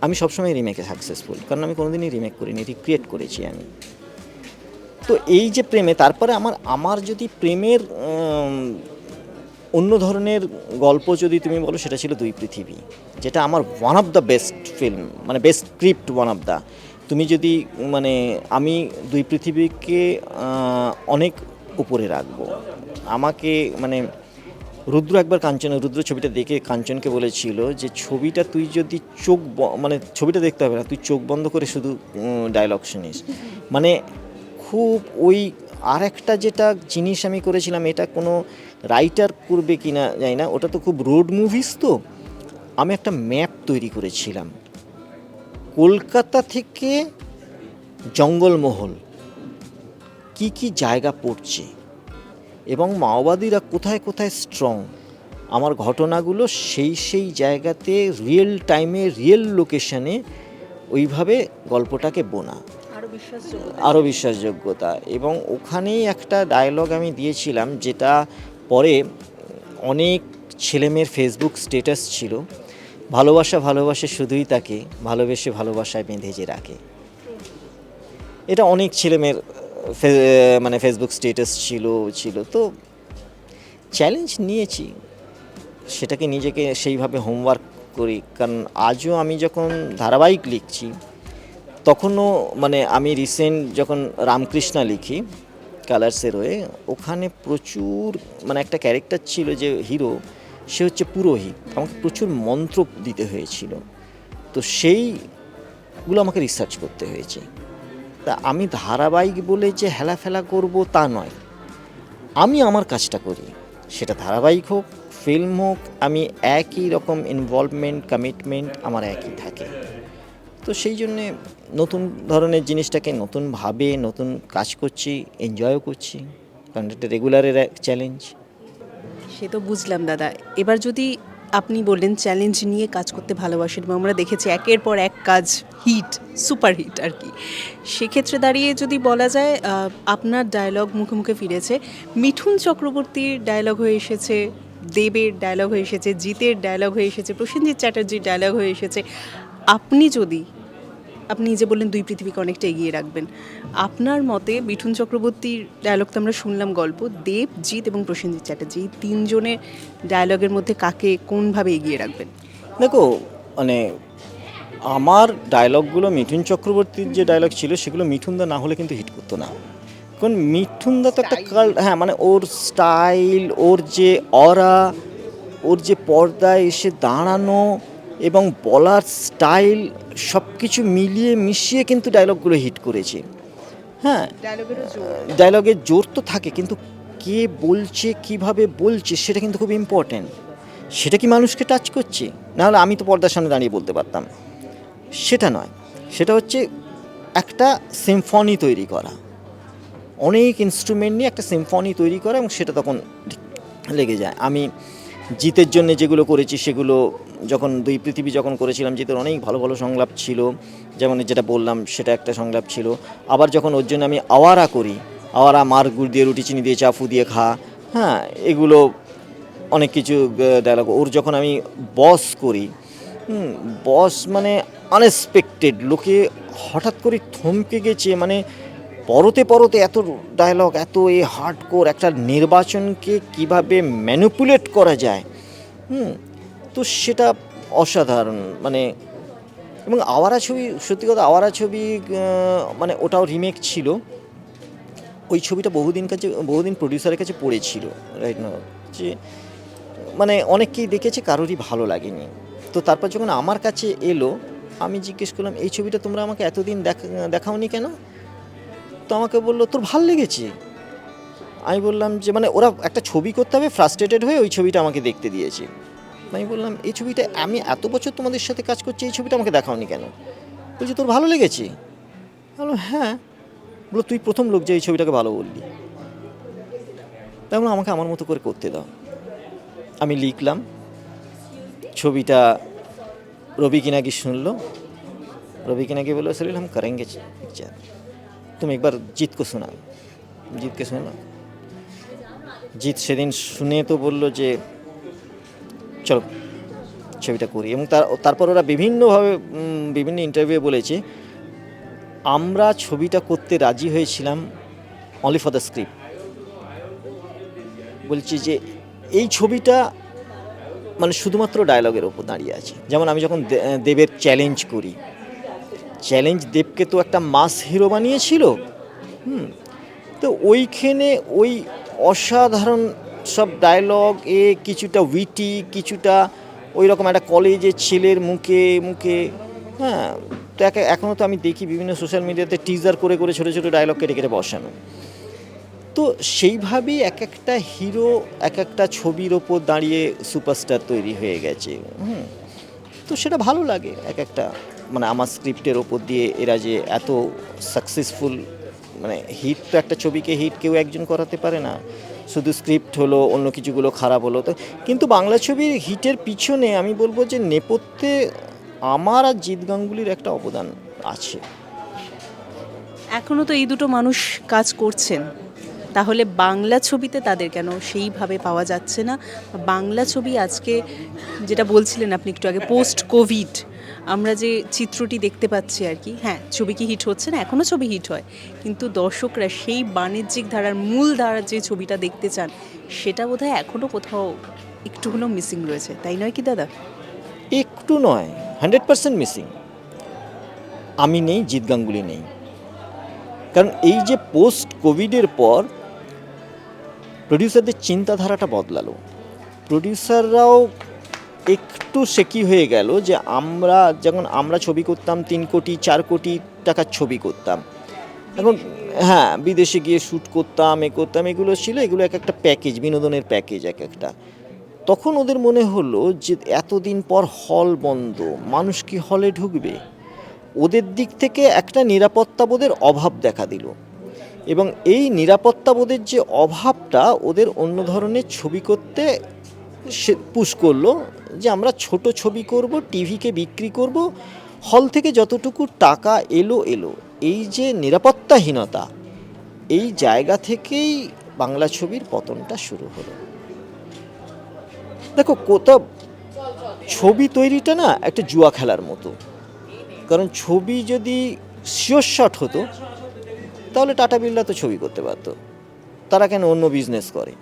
Speaker 1: আমি সবসময় রিমেকে সাকসেসফুল, কারণ আমি কোনোদিনই রিমেক করিনি, রিক্রিয়েট করেছি আমি। তো এই যে প্রেমে, তারপরে আমার যদি প্রেমের অন্য ধরনের গল্প যদি তুমি বলো, সেটা ছিল দুই পৃথিবী, যেটা আমার one of the best film, মানে best script one of the. তুমি যদি মানে আমি দুই পৃথিবীকে অনেক উপরে রাখবো। আমাকে মানে রুদ্র একবার রুদ্র ছবিটা দেখে কাঞ্চনকে বলেছিল যে ছবিটা তুই যদি মানে ছবিটা দেখতে হবে না, তুই চোখ বন্ধ করে শুধু ডায়লগ শুনিস। মানে খুব ওই আর একটা যেটা জিনিস আমি করেছিলাম, এটা কোনো রাইটার করবে কি না জানি না, ওটা তো খুব রোড মুভিস, তো আমি একটা ম্যাপ তৈরি করেছিলাম কলকাতা থেকে জঙ্গলমহল কি কি জায়গা পড়ছে এবং মাওবাদীরা কোথায় কোথায় স্ট্রং, আমার ঘটনাগুলো সেই জায়গাতে রিয়েল টাইমে রিয়েল লোকেশনে ওইভাবে গল্পটাকে বোনা, আরও বিশ্বাসযোগ্যতা। এবং ওখানেই একটা ডায়লগ আমি দিয়েছিলাম, যেটা পরে অনেক ছেলেমেয়ের ফেসবুক স্ট্যাটাস ছিল, ভালোবাসা ভালোবাসে শুধুই তাকে, ভালোবেসে ভালোবাসায় বেঁধে যে রাখে। এটা অনেক ছেলেমেয়ের মানে ফেসবুক স্ট্যাটাস ছিল। তো চ্যালেঞ্জ নিয়েছি, সেটাকে নিজেকে সেইভাবে হোমওয়ার্ক করি। কারণ আজও আমি যখন ধারাবাহিক লিখছি, তখনও মানে আমি রিসেন্ট যখন রামকৃষ্ণা লিখি কালার্সের হয়ে, ওখানে প্রচুর মানে একটা ক্যারেক্টার ছিল যে হিরো, সে হচ্ছে পুরোহিত, আমাকে প্রচুর মন্ত্র দিতে হয়েছিল, তো সেইগুলো আমাকে রিসার্চ করতে হয়েছে। তা আমি ধারাবাহিক বলে যে হেলাফেলা করব তা নয়, আমি আমার কাজটা করি, সেটা ধারাবাহিক হোক ফিল্ম হোক, আমি একই রকম ইনভলভমেন্ট কমিটমেন্ট আমার একই থাকে। তো সেই জন্যে নতুন ধরনের জিনিসটাকে নতুনভাবে নতুন কাজ করছি, এনজয়ও করছি, কারণ এটা রেগুলারের এক চ্যালেঞ্জ।
Speaker 2: সে তো বুঝলাম দাদা। এবার যদি আপনি বললেন চ্যালেঞ্জ নিয়ে কাজ করতে ভালোবাসেন, এবং আমরা দেখেছি একের পর এক কাজ হিট, সুপার হিট আর কি, সেক্ষেত্রে দাঁড়িয়ে যদি বলা যায় আপনার ডায়লগ মুখে মুখে ফিরেছে, মিঠুন চক্রবর্তীর ডায়লগ হয়ে এসেছে, দেবের ডায়লগ হয়ে এসেছে, জিতের ডায়লগ হয়ে এসেছে, প্রসেনজিৎ চ্যাটার্জির ডায়লগ হয়ে এসেছে। আপনি যে বললেন দুই পৃথিবীকে অনেকটা এগিয়ে রাখবেন, আপনার মতে মিঠুন চক্রবর্তীর ডায়লগ তো আমরা শুনলাম, গল্প দেব, জিৎ এবং প্রসেনজিৎ চ্যাটার্জি, এই তিনজনের ডায়লগের মধ্যে কাকে কোনভাবে এগিয়ে রাখবেন?
Speaker 1: দেখো মানে আমার ডায়লগগুলো, মিঠুন চক্রবর্তীর যে ডায়লগ ছিল সেগুলো মিঠুনদা না হলে কিন্তু হিট করতো না। কারণ মিঠুনদা তো একটা হ্যাঁ, মানে ওর স্টাইল, ওর যে অরা, ওর যে পর্দায় এসে দাঁড়ানো এবং বলার স্টাইল, সব কিছু মিলিয়ে মিশিয়ে কিন্তু ডায়লগগুলো হিট করেছে। হ্যাঁ, ডায়লগের জোর তো থাকে, কিন্তু কে বলছে, কিভাবে বলছে, সেটা কিন্তু খুব ইম্পর্ট্যান্ট। সেটা কি মানুষকে টাচ করছে? নাহলে আমি তো পর্দার সামনে দাঁড়িয়ে বলতে পারতাম, সেটা নয়। সেটা হচ্ছে একটা সিম্ফনি তৈরি করা, অনেক ইনস্ট্রুমেন্ট নিয়ে একটা সিম্ফনি তৈরি করা, এবং সেটা তখন লেগে যায়। আমি জিতের জন্য যেগুলো করেছি, সেগুলো যখন দুই পৃথিবী যখন করেছিলাম, জিতের অনেক ভালো ভালো সংলাপ ছিল, যেমন যেটা বললাম সেটা একটা সংলাপ ছিল। আবার যখন ওর জন্য আমি আওয়ারা করি, আওয়ারা মার গুড় দিয়ে, রুটি চিনি দিয়ে, চাফু দিয়ে খা, হ্যাঁ, এগুলো অনেক কিছু ডায়লগ। ওর যখন আমি বস করি, বস মানে আনএক্সপেক্টেড, লোকে হঠাৎ করে থমকে গেছে, মানে পরতে পরতে এত ডায়লগ, এত হার্ডকোর একটা নির্বাচনকে কিভাবে ম্যানিপুলেট করা যায়, তো সেটা অসাধারণ। মানে এবং আওয়ারা ছবি, সত্যি কথা, আওয়ারা ছবি মানে ওটাও রিমেক ছিল। ওই ছবিটা বহুদিন প্রডিউসারের কাছে পড়েছিল, রাইট না, যে মানে অনেককেই দেখেছে, কারোরই ভালো লাগেনি। তো তারপর যখন আমার কাছে এলো, আমি জিজ্ঞেস করলাম এই ছবিটা তোমরা আমাকে এতদিন দেখাওনি কেন? তো আমাকে বললো তোর ভাল লেগেছে। আমি বললাম যে মানে ওরা একটা ছবি করতে হবে, ফ্রাস্ট্রেটেড হয়ে ওই ছবিটা আমাকে দেখতে দিয়েছে। আমি বললাম এই ছবিটা আমি এত বছর তোমাদের সাথে কাজ করছি, এই ছবিটা আমাকে দেখাওনি কেন? বলছি তোর ভালো লেগেছে? বললাম হ্যাঁ। বলো তুই প্রথম লোক যে এই ছবিটাকে ভালো বললি। তাই বললাম আমাকে আমার মতো করে করতে দাও। আমি লিখলাম, ছবিটা রবি কিনাকি শুনলো। रवि की ने बोला सलील हम करेंगे पिक्चर, तुम एक बार जीत को सुना। जीत के सुना, জিৎ সেদিন শুনে তো বললো যে চলো ছবিটা করি। এবং তারপর ওরা বিভিন্নভাবে বিভিন্ন ইন্টারভিউ বলেছে আমরা ছবিটা করতে রাজি হয়েছিলাম অনলি ফর দ্য স্ক্রিপ্ট। বলছি যে এই ছবিটা মানে শুধুমাত্র ডায়লগের ওপর দাঁড়িয়ে আছে। যেমন আমি যখন দেবের চ্যালেঞ্জ করি, চ্যালেঞ্জ দেবকে তো একটা মাস হিরো বানিয়েছিল। তো ওইখানে ওই অসাধারণ সব ডায়লগ কিছুটা উইটি, কিছুটা ওই রকম একটা কলেজের ছেলের মুখে মুখে। হ্যাঁ, তো এখনও তো আমি দেখি বিভিন্ন সোশ্যাল মিডিয়াতে টিজার করে করে ছোটো ছোটো ডায়লগ কেটে কেটে বসানো। তো সেইভাবেই এক একটা হিরো এক একটা ছবির ওপর দাঁড়িয়ে সুপারস্টার তৈরি হয়ে গেছে। তো সেটা ভালো লাগে এক একটা মানে আমার স্ক্রিপ্টের ওপর দিয়ে এরা যে এত সাকসেসফুল, মানে হিট তো একটা ছবিকে হিট কেউ একজন করাতে পারে না, শুধু স্ক্রিপ্ট হলো অন্য কিছুগুলো খারাপ হলো তো। কিন্তু বাংলা ছবির হিটের পিছনে আমি বলবো যে নেপথ্যে আমার আর জিৎ গাঙ্গুলির একটা অবদান আছে।
Speaker 2: এখনও তো এই দুটো মানুষ কাজ করছেন, তাহলে বাংলা ছবিতে তাদের কেন সেইভাবে পাওয়া যাচ্ছে না? বাংলা ছবি আজকে যেটা বলছিলেন আপনি একটু আগে, পোস্ট কোভিড আমরা যে চিত্রটি দেখতে পাচ্ছি আর কি, হ্যাঁ ছবি কি হিট হচ্ছে না? এখনও ছবি হিট হয়, কিন্তু দর্শকরা সেই বাণিজ্যিক ধারার মূল ধারার যে ছবিটা দেখতে চান সেটা বোধহয় এখনও কোথাও একটু হলেও মিসিং রয়েছে, তাই নয় কি দাদা?
Speaker 1: একটু নয়, 100% মিসিং। আমি নেই, জিৎ গাঙ্গুলি নেই। কারণ এই যে পোস্ট কোভিডের পর প্রডিউসারদের চিন্তাধারাটা বদলালো। প্রডিউসাররাও একটু শেকি হয়ে গেল যে আমরা ছবি করতাম 3 কোটি 4 কোটি টাকার ছবি করতাম, এখন হ্যাঁ বিদেশে গিয়ে শ্যুট করতাম এগুলো ছিল, এগুলো এক একটা প্যাকেজ, বিনোদনের প্যাকেজ এক একটা। তখন ওদের মনে হলো যে এতদিন পর হল বন্ধ, মানুষ কি হলে ঢুকবে? ওদের দিক থেকে একটা নিরাপত্তাবোধের অভাব দেখা দিল, এবং এই নিরাপত্তাবোধের যে অভাবটা ওদের অন্য ধরনের ছবি করতে পুশ করলো, যে আমরা ছোট ছবি করব, টিভিকে বিক্রি করব, হল থেকে যতটুকু টাকা এলো। এই যে নিরাপত্তাহীনতা, এই জায়গা থেকেই বাংলা ছবির পতনটা শুরু হলো। দেখো কোথাও ছবি তৈরিটা না একটা জুয়া খেলার মতো। কারণ ছবি যদি শিওর শট হতো তাহলে টাটা বিড়লা তো ছবি করতে পারতো, তারা কেন অন্য বিজনেস করে?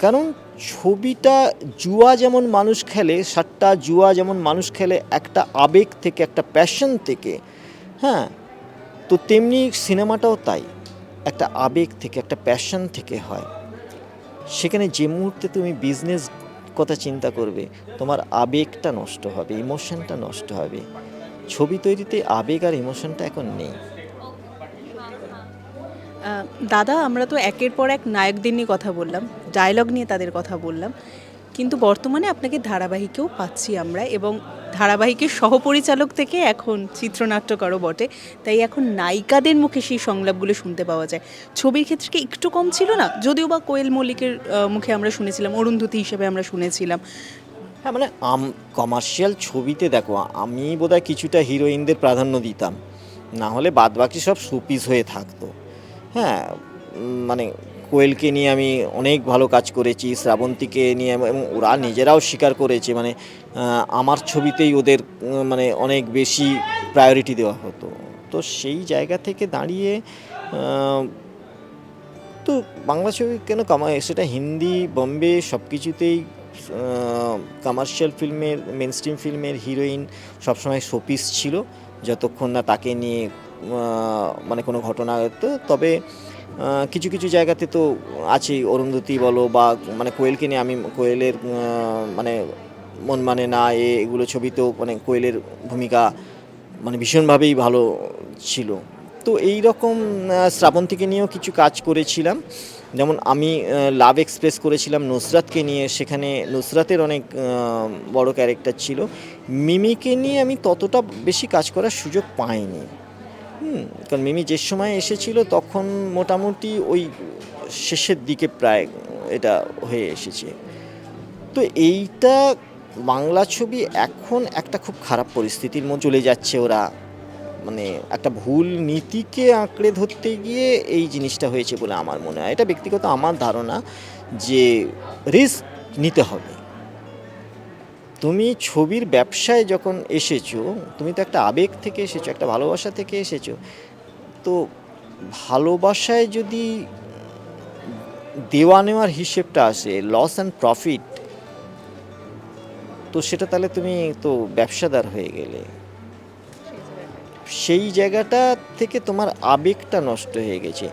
Speaker 1: কারণ ছবিটা জুয়া যেমন মানুষ খেলে, সাতটা জুয়া যেমন মানুষ খেলে একটা আবেগ থেকে, একটা প্যাশন থেকে, হ্যাঁ, তো তেমনি সিনেমাটাও তাই একটা আবেগ থেকে, একটা প্যাশন থেকে হয়। সেখানে যে মুহূর্তে তুমি বিজনেস কথা চিন্তা করবে তোমার আবেগটা নষ্ট হবে, ইমোশনটা নষ্ট হবে। ছবি তৈরিতে আবেগ আর ইমোশনটা এখন নেই।
Speaker 2: দাদা, আমরা তো একের পর এক নায়কদের নিয়ে কথা বললাম, ডায়লগ নিয়ে তাদের কথা বললাম, কিন্তু বর্তমানে আপনাকে ধারাবাহিকেও পাচ্ছি আমরা, এবং ধারাবাহিকের সহপরিচালক থেকে এখন চিত্রনাট্যকারও বটে, তাই এখন নায়িকাদের মুখে সেই সংলাপগুলো শুনতে পাওয়া যায়। ছবির ক্ষেত্রে কি একটু কম ছিল না? যদিও বা কোয়েল মল্লিকের মুখে আমরা শুনেছিলাম, অরুন্ধতী হিসেবে আমরা শুনেছিলাম।
Speaker 1: হ্যাঁ, মানে কমার্শিয়াল ছবিতে দেখো আমি বোধহয় কিছুটা হিরোইনদের প্রাধান্য দিতাম, না হলে বাদবাকি সব সুপিস হয়ে থাকতো। হ্যাঁ, মানে কোয়েলকে নিয়ে আমি অনেক ভালো কাজ করেছি, শ্রাবন্তীকে নিয়ে, এবং ওরা নিজেরাও স্বীকার করেছে মানে আমার ছবিতেই ওদের মানে অনেক বেশি প্রায়োরিটি দেওয়া হতো। তো সেই জায়গা থেকে দাঁড়িয়ে তো বাংলা ছবি কেন সেটা হিন্দি, বম্বে সব কিছুতেই কমার্শিয়াল ফিল্মের, মেন স্ট্রিম ফিল্মের হিরোইন সবসময় শোপিস ছিল, যতক্ষণ না তাকে নিয়ে মানে কোনো ঘটনা হতো। তবে কিছু কিছু জায়গাতে তো আছেই, অরুন্ধতী বলো বা মানে কোয়েলকে নিয়ে আমি কোয়েলের মানে মন মানে না এগুলো ছবিতেও মানে কোয়েলের ভূমিকা মানে ভীষণভাবেই ভালো ছিল। তো এই রকম শ্রাবন্তীকে নিয়েও কিছু কাজ করেছিলাম। যেমন আমি লাভ এক্সপ্রেস করেছিলাম নুসরাতকে নিয়ে, সেখানে নুসরাতের অনেক বড় ক্যারেক্টার ছিল। মিমিকে নিয়ে আমি ততটা বেশি কাজ করার সুযোগ পাইনি। কারণ মিমি যে সময় এসেছিল তখন মোটামুটি ওই শেষের দিকে প্রায় এটা হয়ে এসেছে। তো এইটা বাংলা ছবি এখন একটা খুব খারাপ পরিস্থিতির মধ্যে চলে যাচ্ছে। ওরা মানে একটা ভুল নীতিকে আঁকড়ে ধরতে গিয়ে এই জিনিসটা হয়েছে বলে আমার মনে হয়। এটা ব্যক্তিগত আমার ধারণা যে রিস্ক নিতে হবে। তুমি ছবির ব্যবসায় যখন এসেছো, তুমি তো একটা আবেগ থেকে এসেছো, একটা ভালোবাসা থেকে এসেছো। তো ভালোবাসায় যদি দেওয়া নেওয়ার হিসেবটা আসে, লস অ্যান্ড প্রফিট, তো সেটা তাহলে তুমি তো ব্যবসাদার হয়ে গেলে। সেই জায়গাটা থেকে তোমার আবেগটা নষ্ট হয়ে গেছে।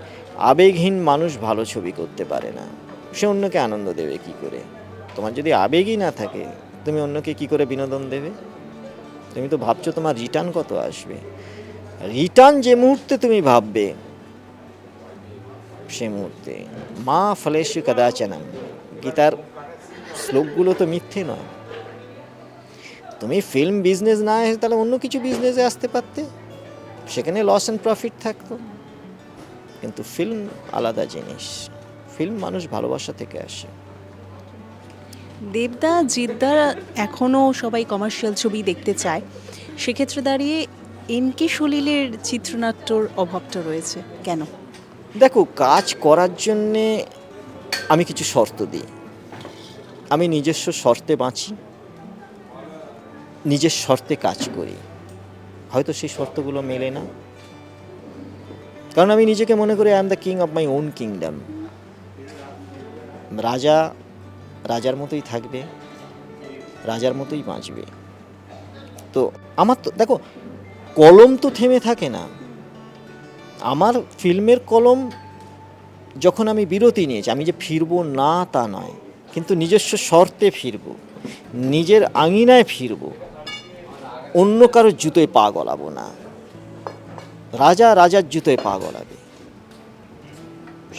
Speaker 1: আবেগহীন মানুষ ভালো ছবি করতে পারে না। সে অন্যকে আনন্দ দেবে কি করে? তোমার যদি আবেগই না থাকে, তুমি অন্যকে কি করে বিনোদন দেবে? তুমি তো ভাবছো তোমার রিটার্ন কত আসবে। রিটার্ন যে মুহূর্তে তুমি ভাববে, সে মুহূর্তে মা ফলেশু কদাচনম, গীতার শ্লোকগুলো তো মিথ্যে নয়। তুমি ফিল্ম বিজনেস না এসে তাহলে অন্য কিছু বিজনেসে আসতে পারতে, সেখানে লস অ্যান্ড প্রফিট থাকতো। কিন্তু ফিল্ম আলাদা জিনিস। ফিল্ম মানুষ ভালোবাসা থেকে আসে।
Speaker 2: দেবদা জিদ্দা এখনও সবাই কমার্শিয়াল ছবি দেখতে চায়, সেক্ষেত্রে দাঁড়িয়ে এনকে সলিলের চিত্রনাট্যর অভাবটা রয়েছে কেন?
Speaker 1: দেখো, কাজ করার জন্যে আমি কিছু শর্ত দিই। আমি নিজস্ব শর্তে বাঁচি, নিজের শর্তে কাজ করি। হয়তো সেই শর্তগুলো মেলে না, কারণ আমি নিজেকে মনে করি I am the king of my own kingdom. রাজা রাজার মতোই থাকবে, রাজার মতোই বাঁচবে। তো আমার তো দেখো, কলম তো থেমে থাকে না। আমার ফিল্মের কলম যখন আমি বিরতি নিয়েছি, আমি যে ফিরবো না তা নয়, কিন্তু নিজস্ব শর্তে ফিরবো, নিজের আঙিনায় ফিরবো, অন্য কারোর জুতোয় পা গলাবো না। রাজা রাজার জুতোয় পা গলাবে,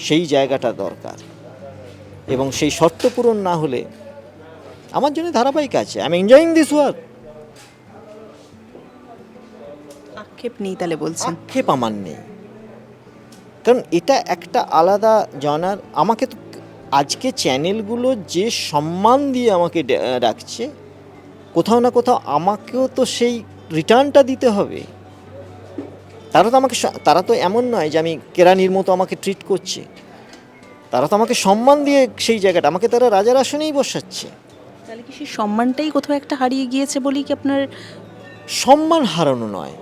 Speaker 1: সেই জায়গাটা দরকার। এবং সেই শর্ত পূরণ না হলে আমার জন্য ধারাবাহিক আছে। I am enjoying this work.
Speaker 2: আক্ষেপ নেই তাহলে বলছেন?
Speaker 1: আক্ষেপ আমার নেই, কারণ এটা একটা আলাদা জনার। আমাকে তো আজকে চ্যানেলগুলো যে সম্মান দিয়ে আমাকে ডাকছে, কোথাও না কোথাও আমাকেও তো সেই রিটার্নটা দিতে হবে। তারা তো এমন নয় যে আমি কেরানির মতো আমাকে ট্রিট করছে। তারা তো আমাকে সম্মান দিয়ে সেই জায়গাটা, আমাকে তারা রাজার আসনেই বসাচ্ছে।
Speaker 2: তাহলে কি সেই সম্মানটাই কোথাও একটা হারিয়ে গিয়েছে বলেই কি আপনার?
Speaker 1: সম্মান হারানো নয়,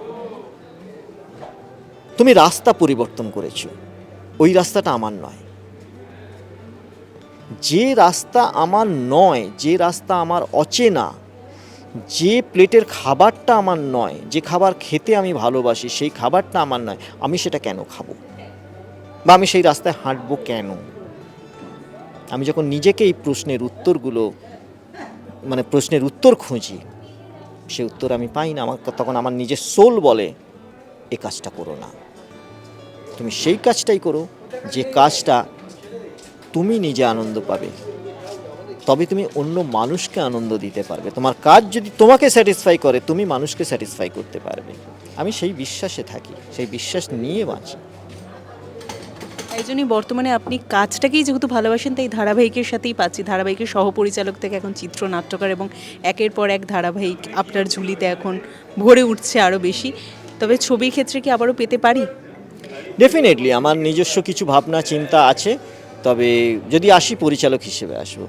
Speaker 1: তুমি রাস্তা পরিবর্তন করেছো, ওই রাস্তাটা আমার নয়। যে রাস্তা আমার নয়, যে রাস্তা আমার অচেনা, যে প্লেটের খাবারটা আমার নয়, যে খাবার খেতে আমি ভালোবাসি, সেই খাবারটা আমার নয়, আমি সেটা কেন খাবো? বা আমি সেই রাস্তায় হাঁটবো কেন? আমি যখন নিজেকে এই প্রশ্নের উত্তরগুলো, মানে প্রশ্নের উত্তর খুঁজি, সে উত্তর আমি পাই না। তখন আমার নিজের সোল বলে এ কাজটা করো না। তুমি সেই কাজটাই করো যে কাজটা তুমি নিজে আনন্দ পাবে, তবে তুমি অন্য মানুষকে আনন্দ দিতে পারবে। তোমার কাজ যদি তোমাকে স্যাটিসফাই করে, তুমি মানুষকে স্যাটিসফাই করতে পারবে। আমি সেই বিশ্বাসে থাকি, সেই বিশ্বাস নিয়ে বাঁচি।
Speaker 2: তাই জন্যই বর্তমানে আপনি কাজটাকেই যেহেতু ভালোবাসেন, তাই ধারাবাহিকের সাথেই পাচ্ছি। ধারাবাহিকের সহপরিচালক থেকে এখন চিত্রনাট্যকার, এবং একের পর এক ধারাবাহিক আপনার ঝুলিতে এখন ভরে উঠছে আরও বেশি। তবে ছবির ক্ষেত্রে কি আবারও পেতে পারি?
Speaker 1: ডেফিনেটলি আমার নিজস্ব কিছু ভাবনা চিন্তা আছে, তবে যদি আসি পরিচালক হিসেবে আসবো,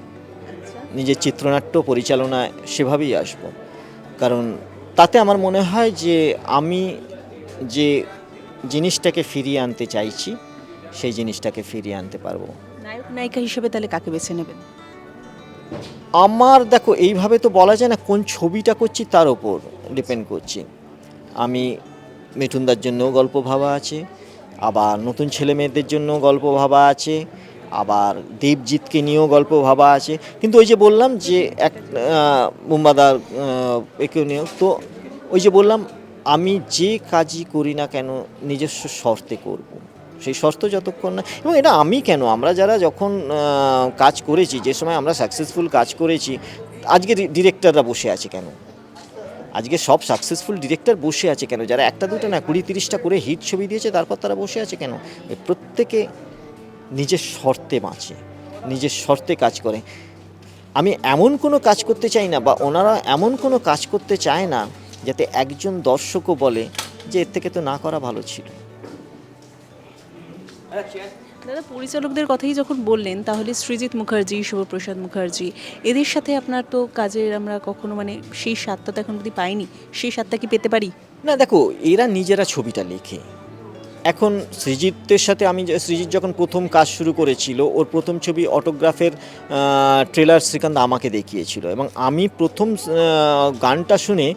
Speaker 1: নিজের চিত্রনাট্য পরিচালনা সেভাবেই আসবো। কারণ তাতে আমার মনে হয় যে আমি যে জিনিসটাকে ফিরিয়ে আনতে চাইছি, সেই জিনিসটাকে ফিরিয়ে আনতে পারবো।
Speaker 2: নায়ক নায়িকা হিসেবে তাহলে কাকে বেছে নেবেন?
Speaker 1: আমার দেখো, এইভাবে তো বলা যায় না, কোন ছবিটা করছি তার ওপর ডিপেন্ড করছি। আমি মিঠুনদার জন্যও গল্প ভাবা আছে, আবার নতুন ছেলে মেয়েদের জন্য গল্প ভাবা আছে, আবার দেবজিৎকে নিয়েও গল্প ভাবা আছে। কিন্তু ওই যে বললাম যে এক মুম্বাদার একে নিয়েও, তো ওই যে বললাম আমি যে কাজই করি না কেন নিজস্ব শর্তে করব, সেই শর্ত যতক্ষণ না, এবং এটা আমি কেন, আমরা যারা যখন কাজ করেছি, যে সময় আমরা সাকসেসফুল কাজ করেছি, আজকে ডিরেক্টররা বসে আছে কেন, আজকে সব সাকসেসফুল ডিরেক্টর বসে আছে কেন, যারা একটা দুটো না 20-30টা করে হিট ছবি দিয়েছে তারপর তারা বসে আছে কেন, প্রত্যেকে নিজের শর্তে বাঁচে, নিজের শর্তে কাজ করে। আমি এমন কোনো কাজ করতে চাই না, বা ওনারা এমন কোনো কাজ করতে চায় না যাতে একজন দর্শকও বলে যে এর থেকে তো না করা ভালো ছিল।
Speaker 2: দাদা, পরিচালকদের কথাই যখন বললেন, তাহলে সৃজিত মুখার্জি, শুভপ্রসাদ মুখার্জি, এদের সাথে আপনার তো কাজের আমরা কখনো মানে সেই স্বাদটা তো এখন অবধি পাইনি, সেই স্বাদটা কি পেতে পারি?
Speaker 1: না দেখো, এরা নিজেরা ছবিটা লেখে। এখন সৃজিতের সাথে সৃজিত যখন প্রথম কাজ শুরু করেছিল, ওর প্রথম ছবি অটোগ্রাফের ট্রেলার শ্রীকান্ত আমাকে দেখিয়েছিল, এবং আমি প্রথম গানটা শুনে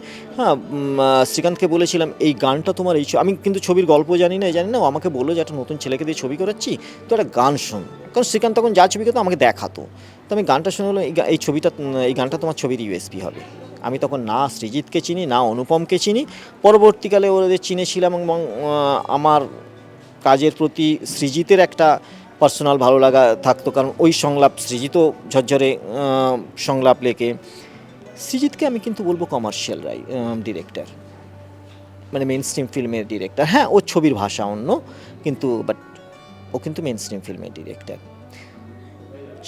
Speaker 1: শ্রীকান্তকে বলেছিলাম এই গানটা তোমার আমি কিন্তু ছবির গল্প জানি না, ও আমাকে বললো যে একটা নতুন ছেলেকে দিয়ে ছবি করাচ্ছি, তো একটা গান শোন, কারণ শ্রীকান্ত তখন যা ছবি করতো আমাকে দেখাতো, তো আমি গানটা শুনে হলো এই গানটা তোমার ছবির ইউএসপি হবে। আমি তখন না সৃজিতকে চিনি, না অনুপমকে চিনি, পরবর্তীকালে ওদের চিনেছিলাম, এবং আমার কাজের প্রতি সৃজিতের একটা পার্সোনাল ভালো লাগা থাকতো, কারণ ওই সংলাপ সৃজিতও ঝরঝরে সংলাপ লেখে। সৃজিতকে আমি কিন্তু বলবো কমার্শিয়াল ডিরেক্টর, মানে মেন স্ট্রিম ফিল্মের ডিরেক্টর। হ্যাঁ, ওর ছবির ভাষা অন্য, কিন্তু বাট ও কিন্তু মেন স্ট্রিম ফিল্মের ডিরেক্টর।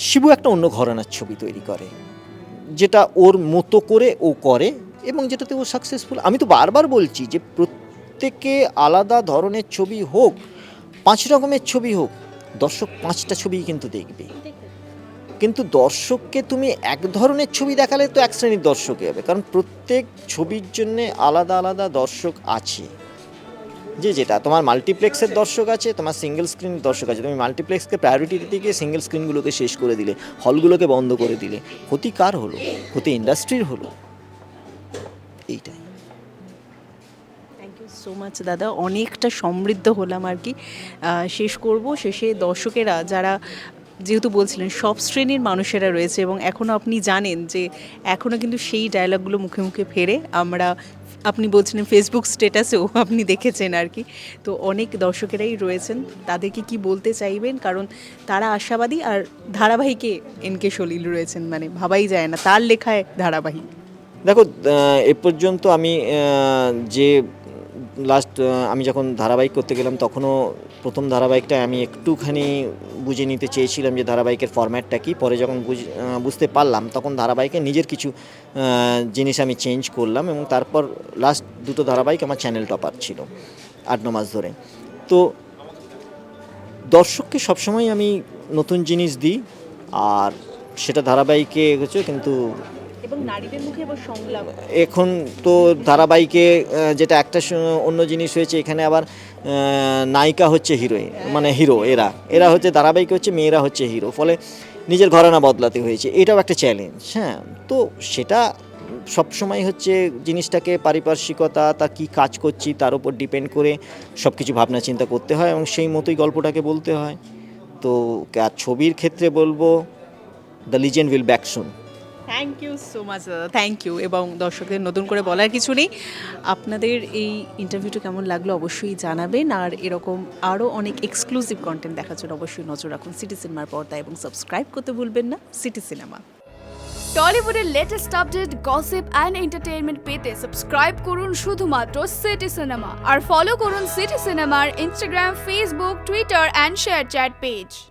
Speaker 1: শিবু একটা অন্য ঘরানার ছবি তৈরি করে, যেটা ওর মতো করে ও করে, এবং যেটাতে ও সাকসেসফুল। আমি তো বারবার বলছি যে প্রত্যেকে আলাদা ধরনের ছবি হোক, 5 রকমের ছবি হোক, দর্শক 5টা ছবিই কিন্তু দেখবে, কিন্তু দর্শককে তুমি এক ধরনের ছবি দেখালে তো এক শ্রেণীর দর্শকই হবে, কারণ প্রত্যেক ছবির জন্যে আলাদা আলাদা দর্শক আছে। যেটা তোমার মাল্টিপ্লেক্সের দর্শক আছে, তোমার সিঙ্গেল স্ক্রিনের দর্শক আছে, তুমি মাল্টিপ্লেক্সকে প্রায়োরিটি দিতে গিয়ে সিঙ্গেল স্ক্রিনগুলোকে শেষ করে দিলে, হলগুলোকে বন্ধ করে দিলে, ক্ষতি কার হলো? ক্ষতি ইন্ডাস্ট্রির হলো। এইটাই।
Speaker 2: থ্যাংক ইউ সো মাচ দাদা, অনেকটা সমৃদ্ধ হলাম আর কি। শেষ করব, শেষে দর্শকেরা যারা, যেহেতু বলছিলেন সব শ্রেণীর মানুষেরা রয়েছে, এবং এখনও আপনি জানেন যে এখনও কিন্তু সেই ডায়লগগুলো মুখে মুখে ফেরে, আপনি বলছিলেন ফেসবুক স্ট্যাটাসেও আপনি দেখেছেন আর কি, তো অনেক দর্শকেরাই রয়েছেন, তাদেরকে কি বলতে চাইবেন? কারণ তারা আশাবাদী, আর ধারাবাহিকে এনকে সলিল রয়েছেন, মানে ভাবাই যায় না তার লেখায় ধারাবাহিক।
Speaker 1: দেখো, এ পর্যন্ত আমি যে আমি যখন ধারাবাহিক করতে গেলাম, তখনও প্রথম ধারাবাহিকটা আমি একটুখানি বুঝে নিতে চেয়েছিলাম যে ধারাবাহিকের ফরম্যাটটা কী। পরে যখন বুঝতে পারলাম, তখন ধারাবাহিকের নিজের কিছু জিনিস আমি চেঞ্জ করলাম, এবং তারপর লাস্ট 2টো ধারাবাহিক আমার চ্যানেল টপার ছিল 8-9 মাস ধরে। তো দর্শককে সবসময় আমি নতুন জিনিস দিই, আর সেটা ধারাবাহিকে হচ্ছে, কিন্তু
Speaker 2: এবং নারীদের মুখে এবার সংলাপ,
Speaker 1: এখন তো ধারাবাহিকে যেটা একটা অন্য জিনিস হয়েছে, এখানে আবার নায়িকা হচ্ছে হিরোইন, মানে হিরো, এরা হচ্ছে ধারাবাহিকে হচ্ছে মেয়েরা হচ্ছে হিরো, ফলে নিজের ঘরানা বদলাতে হয়েছে, এটাও একটা চ্যালেঞ্জ। হ্যাঁ, তো সেটা সবসময় হচ্ছে জিনিসটাকে পারিপার্শ্বিকতা, তা কী কাজ করছি তার উপর ডিপেন্ড করে সব কিছু ভাবনা চিন্তা করতে হয়, এবং সেই মতোই গল্পটাকে বলতে হয়। তো ছবির ক্ষেত্রে বলবো the legend will back soon.
Speaker 2: Thank you so much দাদা, থ্যাংক ইউ। এবং দর্শকদের নতুন করে বলার কিছু নেই, আপনাদের এই ইন্টারভিউটা কেমন লাগলো অবশ্যই জানাবেন, আর এরকম আরও অনেক এক্সক্লুসিভ কন্টেন্ট দেখার জন্য অবশ্যই নজর রাখুন সিটি সিনেমার পর্দায়, এবং সাবস্ক্রাইব করতে ভুলবেন না সিটি সিনেমা।
Speaker 4: টলিউডের latest update, gossip and entertainment পেতে সাবস্ক্রাইব করুন শুধুমাত্র সিটি সিনেমা, আর ফলো করুন সিটি সিনেমার Instagram, Facebook, Twitter and ShareChat page.